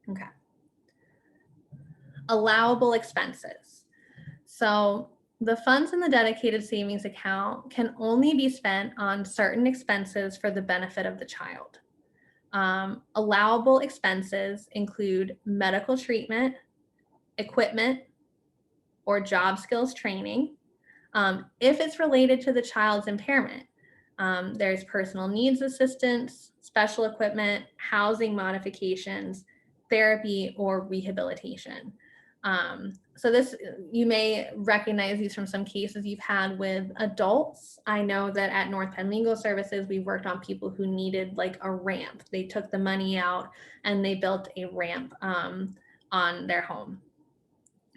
Okay. Allowable expenses. So the funds in the dedicated savings account can only be spent on certain expenses for the benefit of the child. Allowable expenses include medical treatment, equipment, or job skills training. If it's related to the child's impairment, there's personal needs assistance, special equipment, housing modifications, therapy, or rehabilitation. So you may recognize these from some cases you've had with adults. I know that at North Penn Legal Services, we worked on people who needed like a ramp. They took the money out and they built a ramp on their home.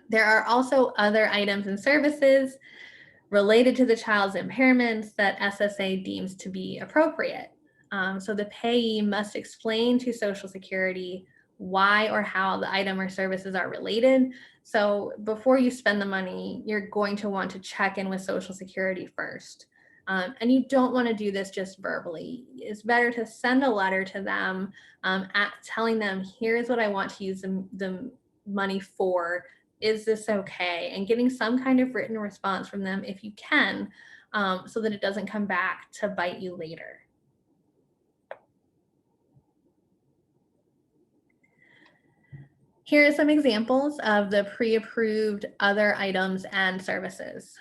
There are also other items and services related to the child's impairments that SSA deems to be appropriate. So the payee must explain to Social Security why or how the item or services are related. So before you spend the money, you're going to want to check in with Social Security first. And you don't want to do this just verbally. It's better to send a letter to them telling them, here's what I want to use the money for. Is this okay? And getting some kind of written response from them if you can, so that it doesn't come back to bite you later. Here are some examples of the pre-approved other items and services.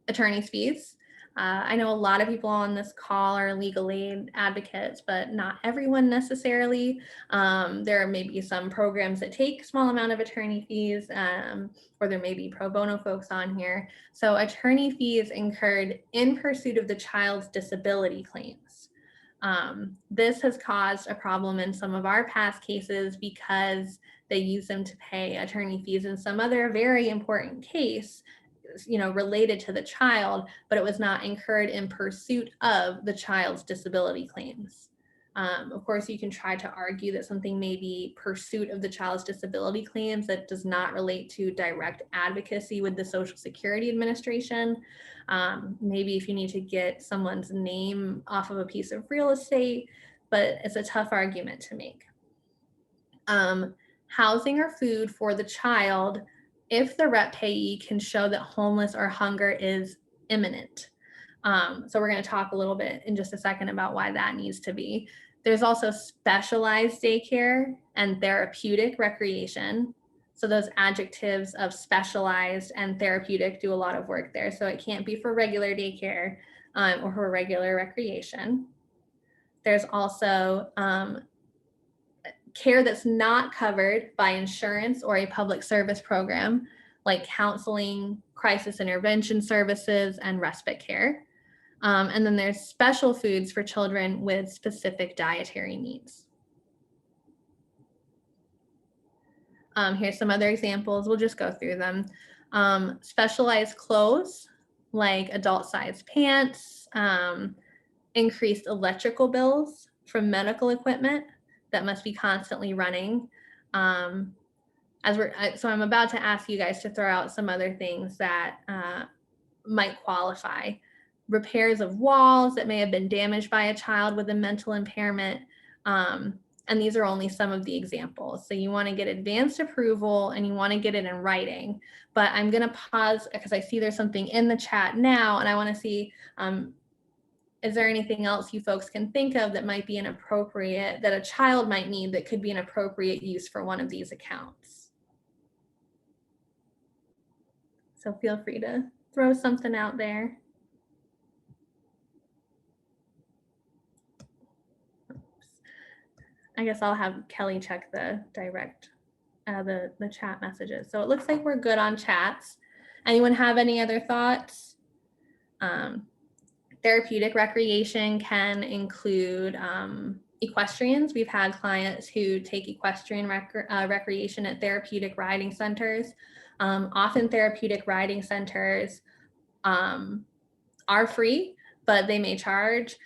Attorney's fees. I know a lot of people on this call are legal aid advocates, but not everyone necessarily. There may be some programs that take a small amount of attorney fees, or there may be pro bono folks on here. So attorney fees incurred in pursuit of the child's disability claims. This has caused a problem in some of our past cases because they use them to pay attorney fees in some other very important case, related to the child, but it was not incurred in pursuit of the child's disability claims. Of course, you can try to argue that something may be pursuit of the child's disability claims that does not relate to direct advocacy with the Social Security Administration. Maybe if you need to get someone's name off of a piece of real estate, but it's a tough argument to make. housing or food for the child if the rep payee can show that homeless or hunger is imminent. So we're going to talk a little bit in just a second about why that needs to be. There's also specialized daycare and therapeutic recreation. So those adjectives of specialized and therapeutic do a lot of work there. So it can't be for regular daycare or for regular recreation. There's also care that's not covered by insurance or a public service program, like counseling, crisis intervention services, and respite care. And then there's special foods for children with specific dietary needs. Here's some other examples. We'll just go through them. Specialized clothes, like adult-sized pants, increased electrical bills from medical equipment that must be constantly running. So I'm about to ask you guys to throw out some other things that might qualify. Repairs of walls that may have been damaged by a child with a mental impairment. And these are only some of the examples. So you want to get advanced approval and you want to get it in writing. But I'm going to pause because I see there's something in the chat now, and I want to see, is there anything else you folks can think of that might be inappropriate, that a child might need that could be an appropriate use for one of these accounts? So feel free to throw something out there. I guess I'll have Kelly check the direct, the chat messages. So it looks like we're good on chats. Anyone have any other thoughts? Therapeutic recreation can include equestrians. We've had clients who take equestrian recreation at therapeutic riding centers. Often therapeutic riding centers are free, but they may charge,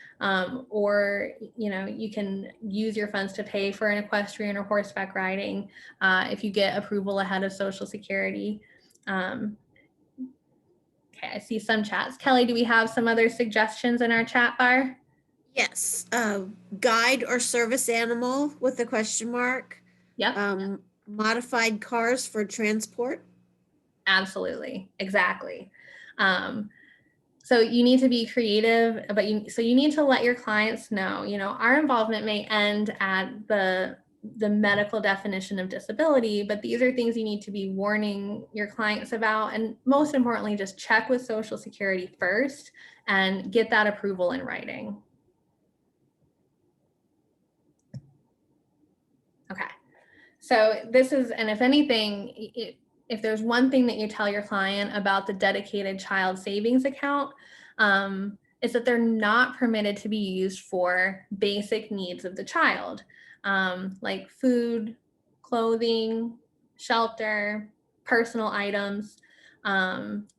or you can use your funds to pay for an equestrian or horseback riding if you get approval ahead of Social Security. Okay, I see some chats. Kelly, do we have some other suggestions in our chat bar?
Yes, guide or service animal with a question mark.
Yep.
Modified cars for transport.
Absolutely, exactly. So you need to be creative, but you need to let your clients know, our involvement may end at the medical definition of disability, but these are things you need to be warning your clients about. And most importantly, just check with Social Security first and get that approval in writing. Okay. So this is, and if anything, if there's one thing that you tell your client about the dedicated child savings account, is that they're not permitted to be used for basic needs of the child, like food, clothing, shelter, personal items.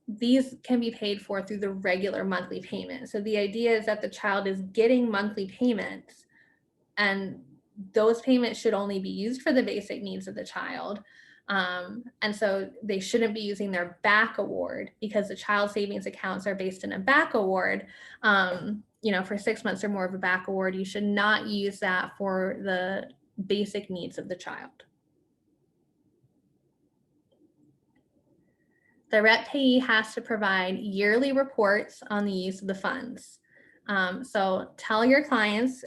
These can be paid for through the regular monthly payment. So the idea is that the child is getting monthly payments, and those payments should only be used for the basic needs of the child. And so they shouldn't be using their back award, because the child savings accounts are based in a back award. For 6 months or more of a back award, you should not use that for the basic needs of the child. The rep payee has to provide yearly reports on the use of the funds. So tell your clients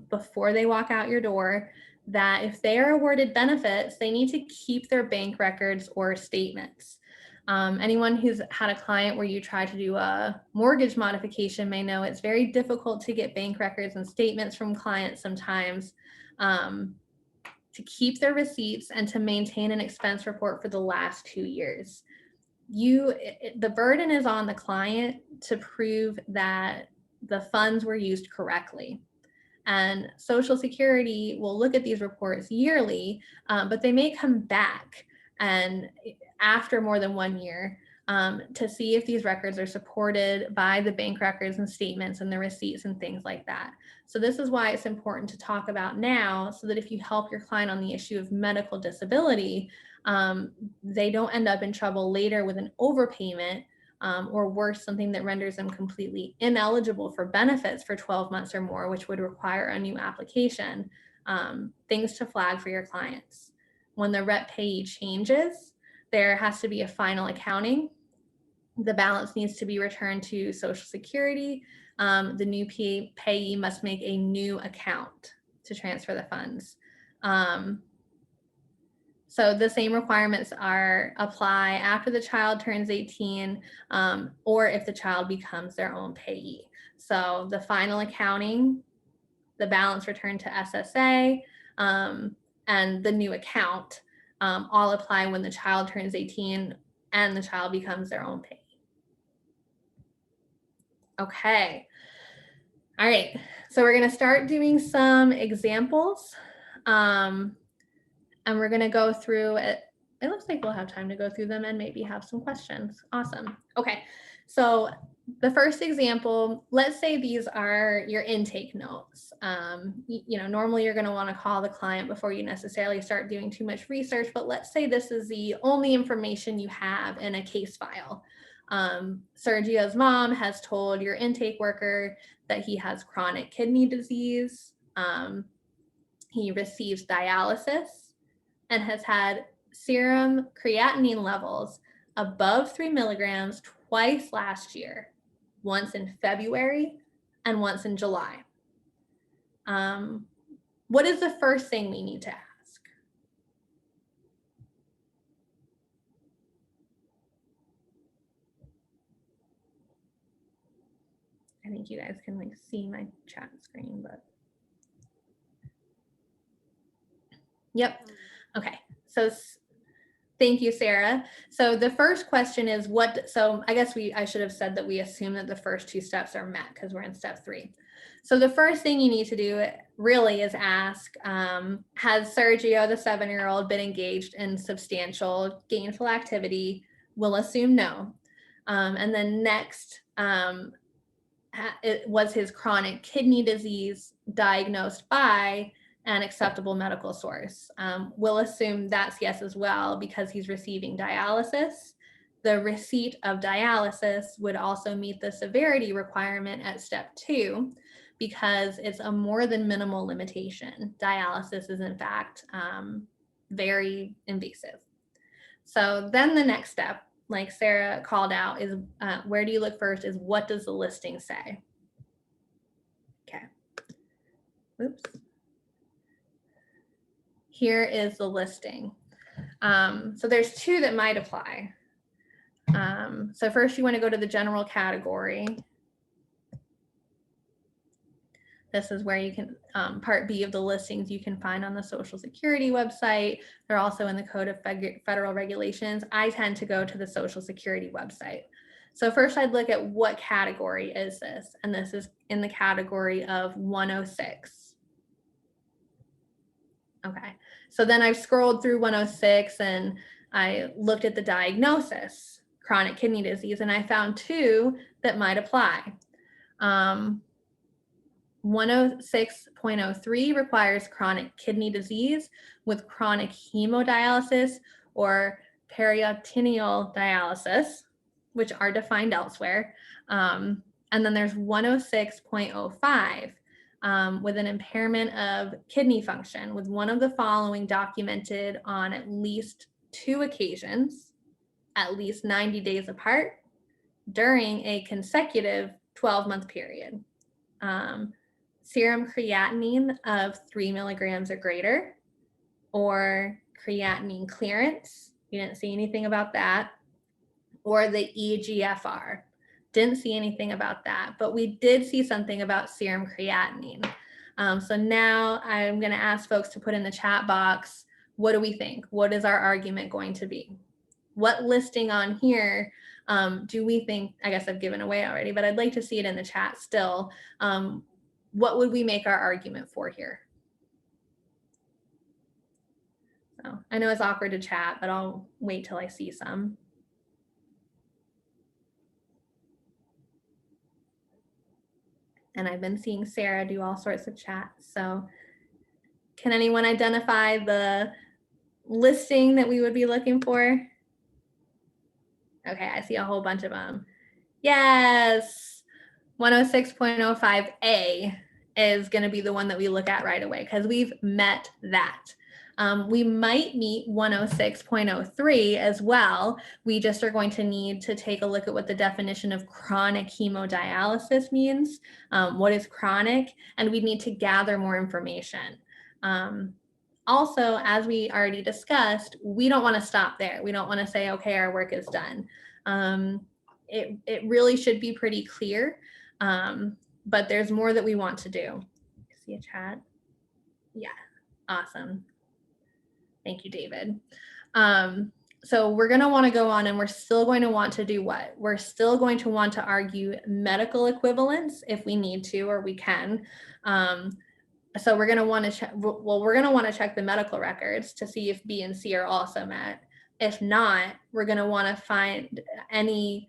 before they walk out your door that if they are awarded benefits, they need to keep their bank records or statements. Anyone who's had a client where you try to do a mortgage modification may know it's very difficult to get bank records and statements from clients sometimes, to keep their receipts and to maintain an expense report for the last 2 years. The burden is on the client to prove that the funds were used correctly. And Social Security will look at these reports yearly, but they may come back and after more than 1 year to see if these records are supported by the bank records and statements and the receipts and things like that. So this is why it's important to talk about now, so that if you help your client on the issue of medical disability, they don't end up in trouble later with an overpayment, or worse, something that renders them completely ineligible for benefits for 12 months or more, which would require a new application. Things to flag for your clients. when the rep payee changes, there has to be a final accounting. The balance needs to be returned to Social Security. The new payee must make a new account to transfer the funds. So the same requirements apply after the child turns 18, or if the child becomes their own payee. So the final accounting, the balance returned to SSA, and the new account all apply when the child turns 18 and the child becomes their own payee. Okay. All right. So we're going to start doing some examples. And we're going to go through it. It looks like we'll have time to go through them and maybe have some questions. Awesome. Okay. So the first example, let's say these are your intake notes. Normally you're going to want to call the client before you necessarily start doing too much research, but let's say this is the only information you have in a case file. Sergio's mom has told your intake worker that he has chronic kidney disease. He receives dialysis and has had serum creatinine levels above 3 milligrams twice last year, once in February and once in July. What is the first thing we need to ask? I think you guys can see my chat screen, but. Yep. Okay. So thank you, Sarah. So the first question is so I guess I should have said that we assume that the first two steps are met because we're in step 3. So the first thing you need to do really is ask, has Sergio, the 7-year-old, been engaged in substantial gainful activity? We'll assume no. And then next, was his chronic kidney disease diagnosed by an acceptable medical source? We'll assume that's yes as well because he's receiving dialysis. The receipt of dialysis would also meet the severity requirement at step 2 because it's a more than minimal limitation. Dialysis is in fact very invasive. So then the next step, like Sarah called out, is where do you look first is what does the listing say? Okay. Oops. Here is the listing. So there's 2 that might apply. So first you want to go to the general category. This is where you can, part B of the listings you can find on the Social Security website. They're also in the Code of Federal Regulations. I tend to go to the Social Security website. So first I'd look at what category is this? And this is in the category of 106. Okay, so then I've scrolled through 106 and I looked at the diagnosis, chronic kidney disease, and I found 2 that might apply. 106.03 requires chronic kidney disease with chronic hemodialysis or peritoneal dialysis, which are defined elsewhere. And then there's 106.05 with an impairment of kidney function with one of the following documented on at least 2 occasions, at least 90 days apart, during a consecutive 12-month period. Serum creatinine of 3 milligrams or greater, or creatinine clearance. You didn't see anything about that. Or the eGFR. Didn't see anything about that, but we did see something about serum creatinine. So now I'm going to ask folks to put in the chat box, what do we think? What is our argument going to be? What listing on here do we think, I guess I've given away already, but I'd like to see it in the chat still. What would we make our argument for here? So I know it's awkward to chat, but I'll wait till I see some. And I've been seeing Sarah do all sorts of chats. So can anyone identify the listing that we would be looking for? Okay, I see a whole bunch of them. Yes, 106.05A is going to be the one that we look at right away because we've met that. We might meet 106.03 as well. We just are going to need to take a look at what the definition of chronic hemodialysis means. What is chronic? And we need to gather more information. Also, as we already discussed, we don't want to stop there. We don't want to say, okay, our work is done. It really should be pretty clear, but there's more that we want to do. See a chat? Yeah, awesome. Thank you, David. So we're going to want to go on, and we're still going to want to do what? We're still going to want to argue medical equivalence if we need to, or we can. So we're going to want to check, well, we're going to want to check the medical records to see if B and C are also met. If not, we're going to want to find any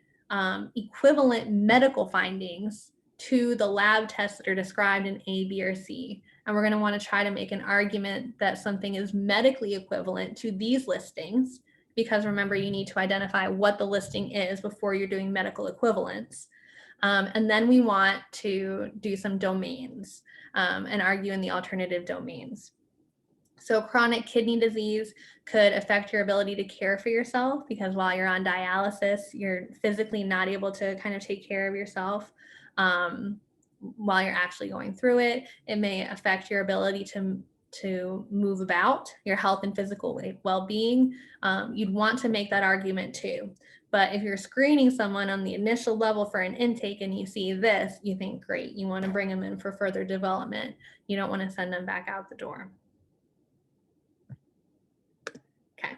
equivalent medical findings to the lab tests that are described in A, B, or C. And we're going to want to try to make an argument that something is medically equivalent to these listings, because remember, you need to identify what the listing is before you're doing medical equivalence. And then we want to do some domains and argue in the alternative domains. So chronic kidney disease could affect your ability to care for yourself, because while you're on dialysis, you're physically not able to kind of take care of yourself. While you're actually going through it, it may affect your ability to move about, your health and physical well-being. You'd want to make that argument too. But if you're screening someone on the initial level for an intake and you see this, you think, great, you want to bring them in for further development. You don't want to send them back out the door. Okay.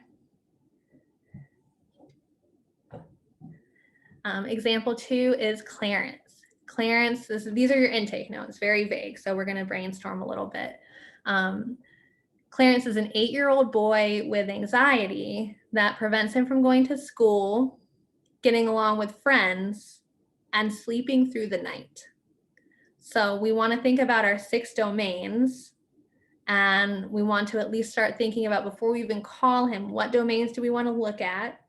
Example 2 is clearance. Clearance, these are your intake notes, very vague, so we're going to brainstorm a little bit. Clarence is an 8-year-old boy with anxiety that prevents him from going to school, getting along with friends, and sleeping through the night. So we want to think about our 6 domains, and we want to at least start thinking about, before we even call him, what domains do we want to look at?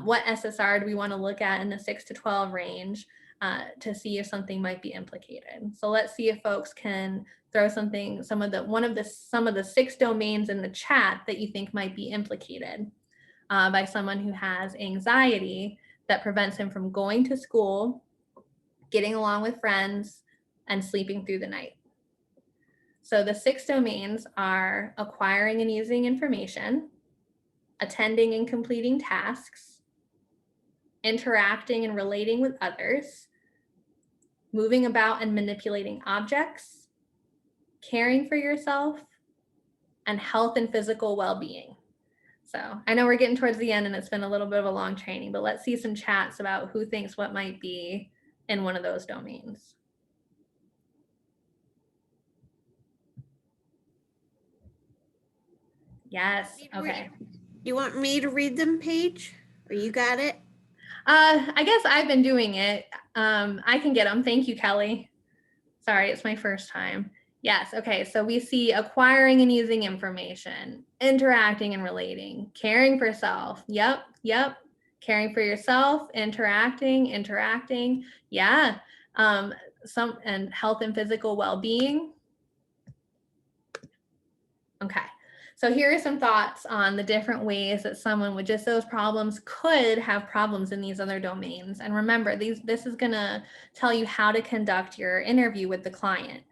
What SSR do we want to look at in the 6 to 12 range? To see if something might be implicated. So let's see if folks can throw something, some of the 6 domains in the chat that you think might be implicated by someone who has anxiety that prevents him from going to school, getting along with friends, and sleeping through the night. So the 6 domains are acquiring and using information, attending and completing tasks, interacting and relating with others, moving about and manipulating objects, caring for yourself, and health and physical well-being. So I know we're getting towards the end and it's been a little bit of a long training, but let's see some chats about who thinks what might be in one of those domains. Yes, okay.
You want me to read them, Paige? Or you got it?
I guess I've been doing it. I can get them. Thank you, Kelly. Sorry, it's my first time. Yes, okay, so we see acquiring and using information, interacting and relating, caring for self. Yep. Caring for yourself, interacting. Yeah. And health and physical well-being. Okay. So here are some thoughts on the different ways that someone with just those problems could have problems in these other domains. And remember, this is going to tell you how to conduct your interview with the client.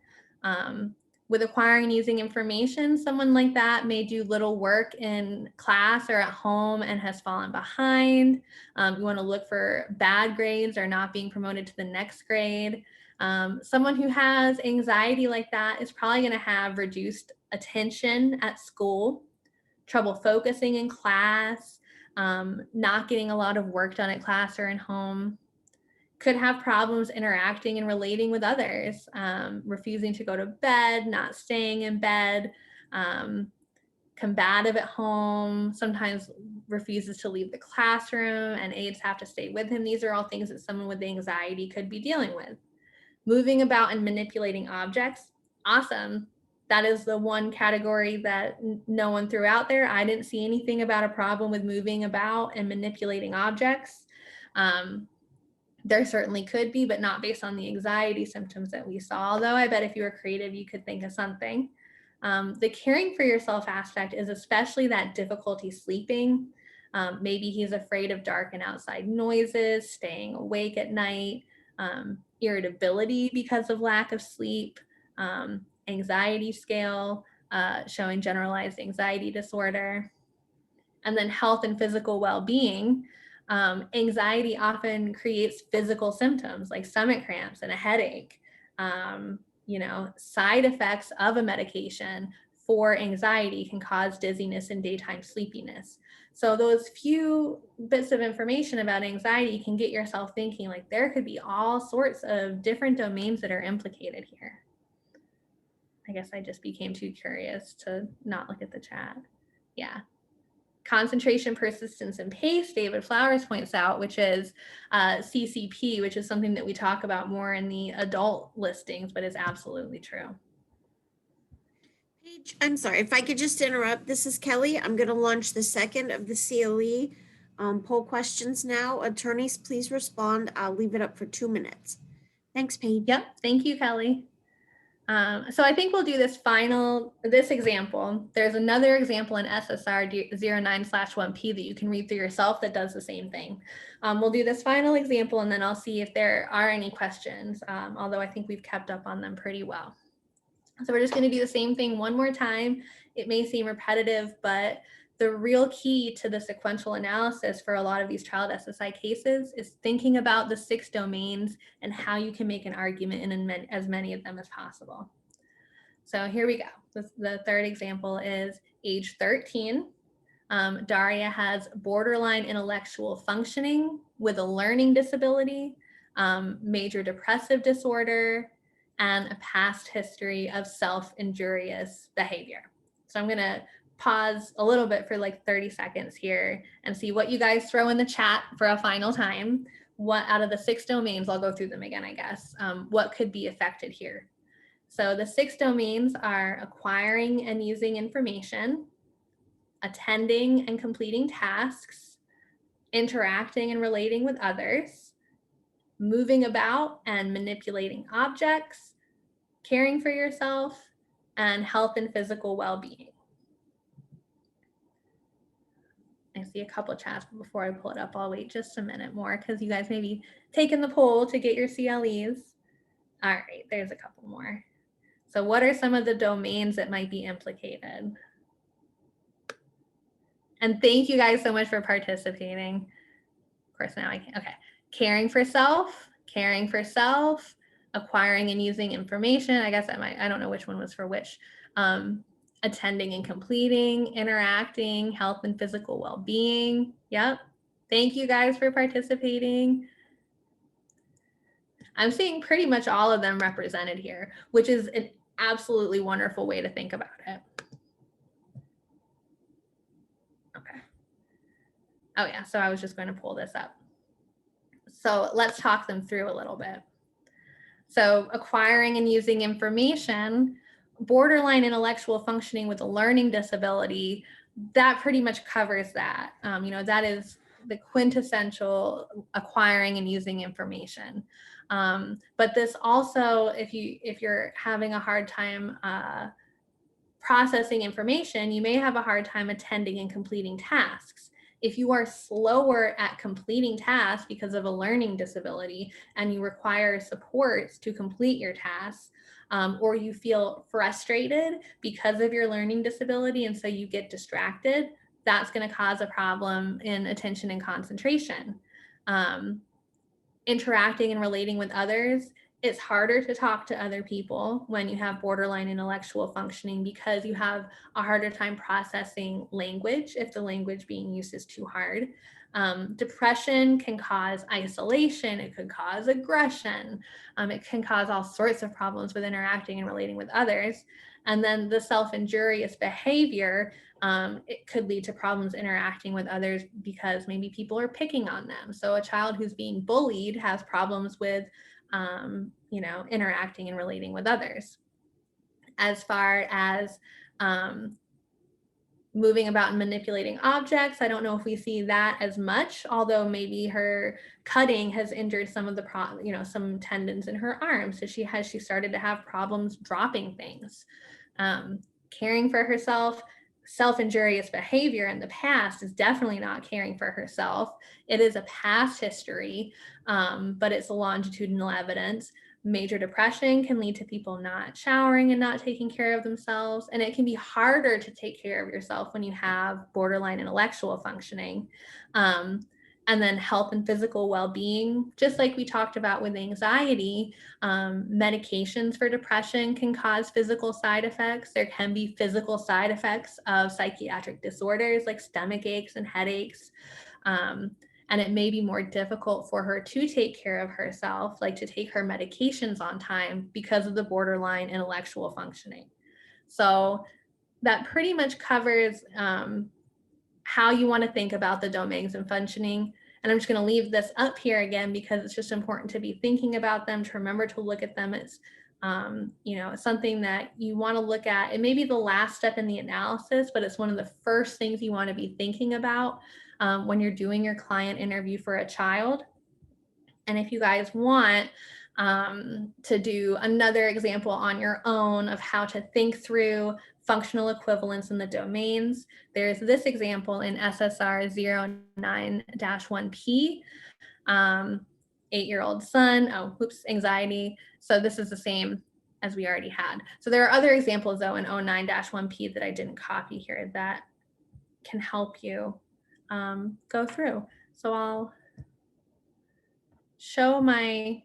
With acquiring and using information, someone like that may do little work in class or at home and has fallen behind. You want to look for bad grades or not being promoted to the next grade. Someone who has anxiety like that is probably going to have reduced attention at school, trouble focusing in class, not getting a lot of work done at class or in home, could have problems interacting and relating with others, refusing to go to bed, not staying in bed, combative at home, sometimes refuses to leave the classroom and aides have to stay with him. These are all things that someone with anxiety could be dealing with. Moving about and manipulating objects, awesome. That is the one category that no one threw out there. I didn't see anything about a problem with moving about and manipulating objects. There certainly could be, but not based on the anxiety symptoms that we saw. Although I bet if you were creative, you could think of something. The caring for yourself aspect is especially that difficulty sleeping. Maybe he's afraid of dark and outside noises, staying awake at night, irritability because of lack of sleep, anxiety scale, showing generalized anxiety disorder, and then health and physical well-being. Anxiety often creates physical symptoms like stomach cramps and a headache. Side effects of a medication for anxiety can cause dizziness and daytime sleepiness. So those few bits of information about anxiety can get yourself thinking like there could be all sorts of different domains that are implicated here. I guess I just became too curious to not look at the chat. Yeah. Concentration, persistence, and pace, David Flowers points out, which is CCP, which is something that we talk about more in the adult listings, but is absolutely true.
Paige, I'm sorry, if I could just interrupt. This is Kelly. I'm going to launch the second of the CLE poll questions now. Attorneys, please respond. I'll leave it up for 2 minutes. Thanks, Paige.
Yep, thank you, Kelly. So I think we'll do this example. There's another example in SSR 09/1P that you can read through yourself that does the same thing. We'll do this final example and then I'll see if there are any questions, although I think we've kept up on them pretty well. So we're just going to do the same thing one more time. It may seem repetitive, but the real key to the sequential analysis for a lot of these child SSI cases is thinking about the 6 domains and how you can make an argument in as many of them as possible. So here we go. The third example is age 13. Daria has borderline intellectual functioning with a learning disability, major depressive disorder, and a past history of self-injurious behavior. So I'm going to pause a little bit for like 30 seconds here and see what you guys throw in the chat for a final time. What out of the 6 domains, I'll go through them again, I guess, what could be affected here? So the 6 domains are acquiring and using information, attending and completing tasks, interacting and relating with others, moving about and manipulating objects, caring for yourself, and health and physical well-being. I see a couple of chats, but before I pull it up, I'll wait just a minute more because you guys may be taking the poll to get your CLEs. All right, there's a couple more. So what are some of the domains that might be implicated? And thank you guys so much for participating. Of course, now I can, okay. Caring for self, acquiring and using information. I guess I don't know which one was for which. Attending and completing, interacting, health and physical well-being. Yep. Thank you guys for participating. I'm seeing pretty much all of them represented here, which is an absolutely wonderful way to think about it. Okay. Oh yeah, so I was just going to pull this up. So let's talk them through a little bit. So acquiring and using information, borderline intellectual functioning with a learning disability, that pretty much covers that. That is the quintessential acquiring and using information. But this also, if you're having a hard time processing information, you may have a hard time attending and completing tasks. If you are slower at completing tasks because of a learning disability and you require supports to complete your tasks, or you feel frustrated because of your learning disability and so you get distracted, that's going to cause a problem in attention and concentration. Interacting and relating with others, it's harder to talk to other people when you have borderline intellectual functioning because you have a harder time processing language if the language being used is too hard. Depression can cause isolation, it could cause aggression, it can cause all sorts of problems with interacting and relating with others. And then the self-injurious behavior, it could lead to problems interacting with others because maybe people are picking on them. So a child who's being bullied has problems with interacting and relating with others. As far as moving about and manipulating objects, I don't know if we see that as much, although maybe her cutting has injured some of the some tendons in her arms. So she started to have problems dropping things. caring for herself. Self-injurious behavior in the past is definitely not caring for herself. It is a past history, but it's a longitudinal evidence. Major depression can lead to people not showering and not taking care of themselves. And it can be harder to take care of yourself when you have borderline intellectual functioning. And then health and physical well-being, just like we talked about with anxiety, medications for depression can cause physical side effects. There can be physical side effects of psychiatric disorders like stomach aches and headaches. And it may be more difficult for her to take care of herself, like to take her medications on time because of the borderline intellectual functioning. So that pretty much covers how you want to think about the domains and functioning. And I'm just going to leave this up here again because it's just important to be thinking about them, to remember to look at them as something that you want to look at. It may be the last step in the analysis, but it's one of the first things you want to be thinking about when you're doing your client interview for a child. And if you guys want to do another example on your own of how to think through functional equivalence in the domains, there's this example in SSR 09-1P, 8-year-old son, anxiety. So this is the same as we already had. So there are other examples though in 09-1P that I didn't copy here that can help you go through. So I'll show my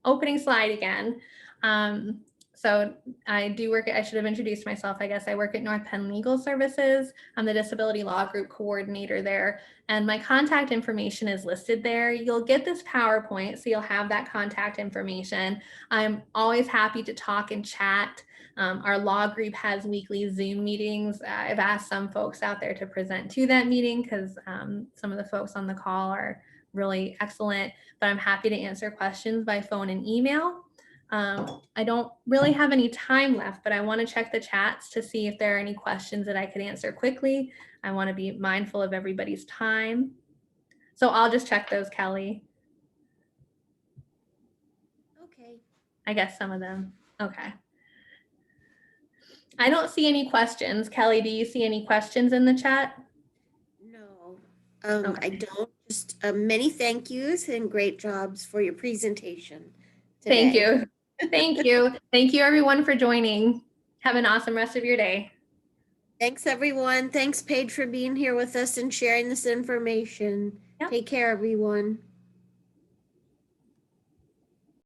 opening slide again. So I should have introduced myself, I guess. I work at North Penn Legal Services. I'm the Disability Law Group Coordinator there, and my contact information is listed there. You'll get this PowerPoint, so you'll have that contact information. I'm always happy to talk and chat. Our law group has weekly Zoom meetings. I've asked some folks out there to present to that meeting because some of the folks on the call are really excellent, but I'm happy to answer questions by phone and email. I don't really have any time left, but I want to check the chats to see if there are any questions that I could answer quickly. I want to be mindful of everybody's time. So I'll just check those, Kelly.
Okay.
I guess some of them. Okay. I don't see any questions. Kelly, do you see any questions in the chat?
No,
Okay.
I don't. Just many thank yous and great jobs for your presentation today.
Thank you. Thank you. Thank you everyone for joining. Have an awesome rest of your day.
Thanks everyone. Thanks Paige for being here with us and sharing this information.
Yep.
Take care everyone.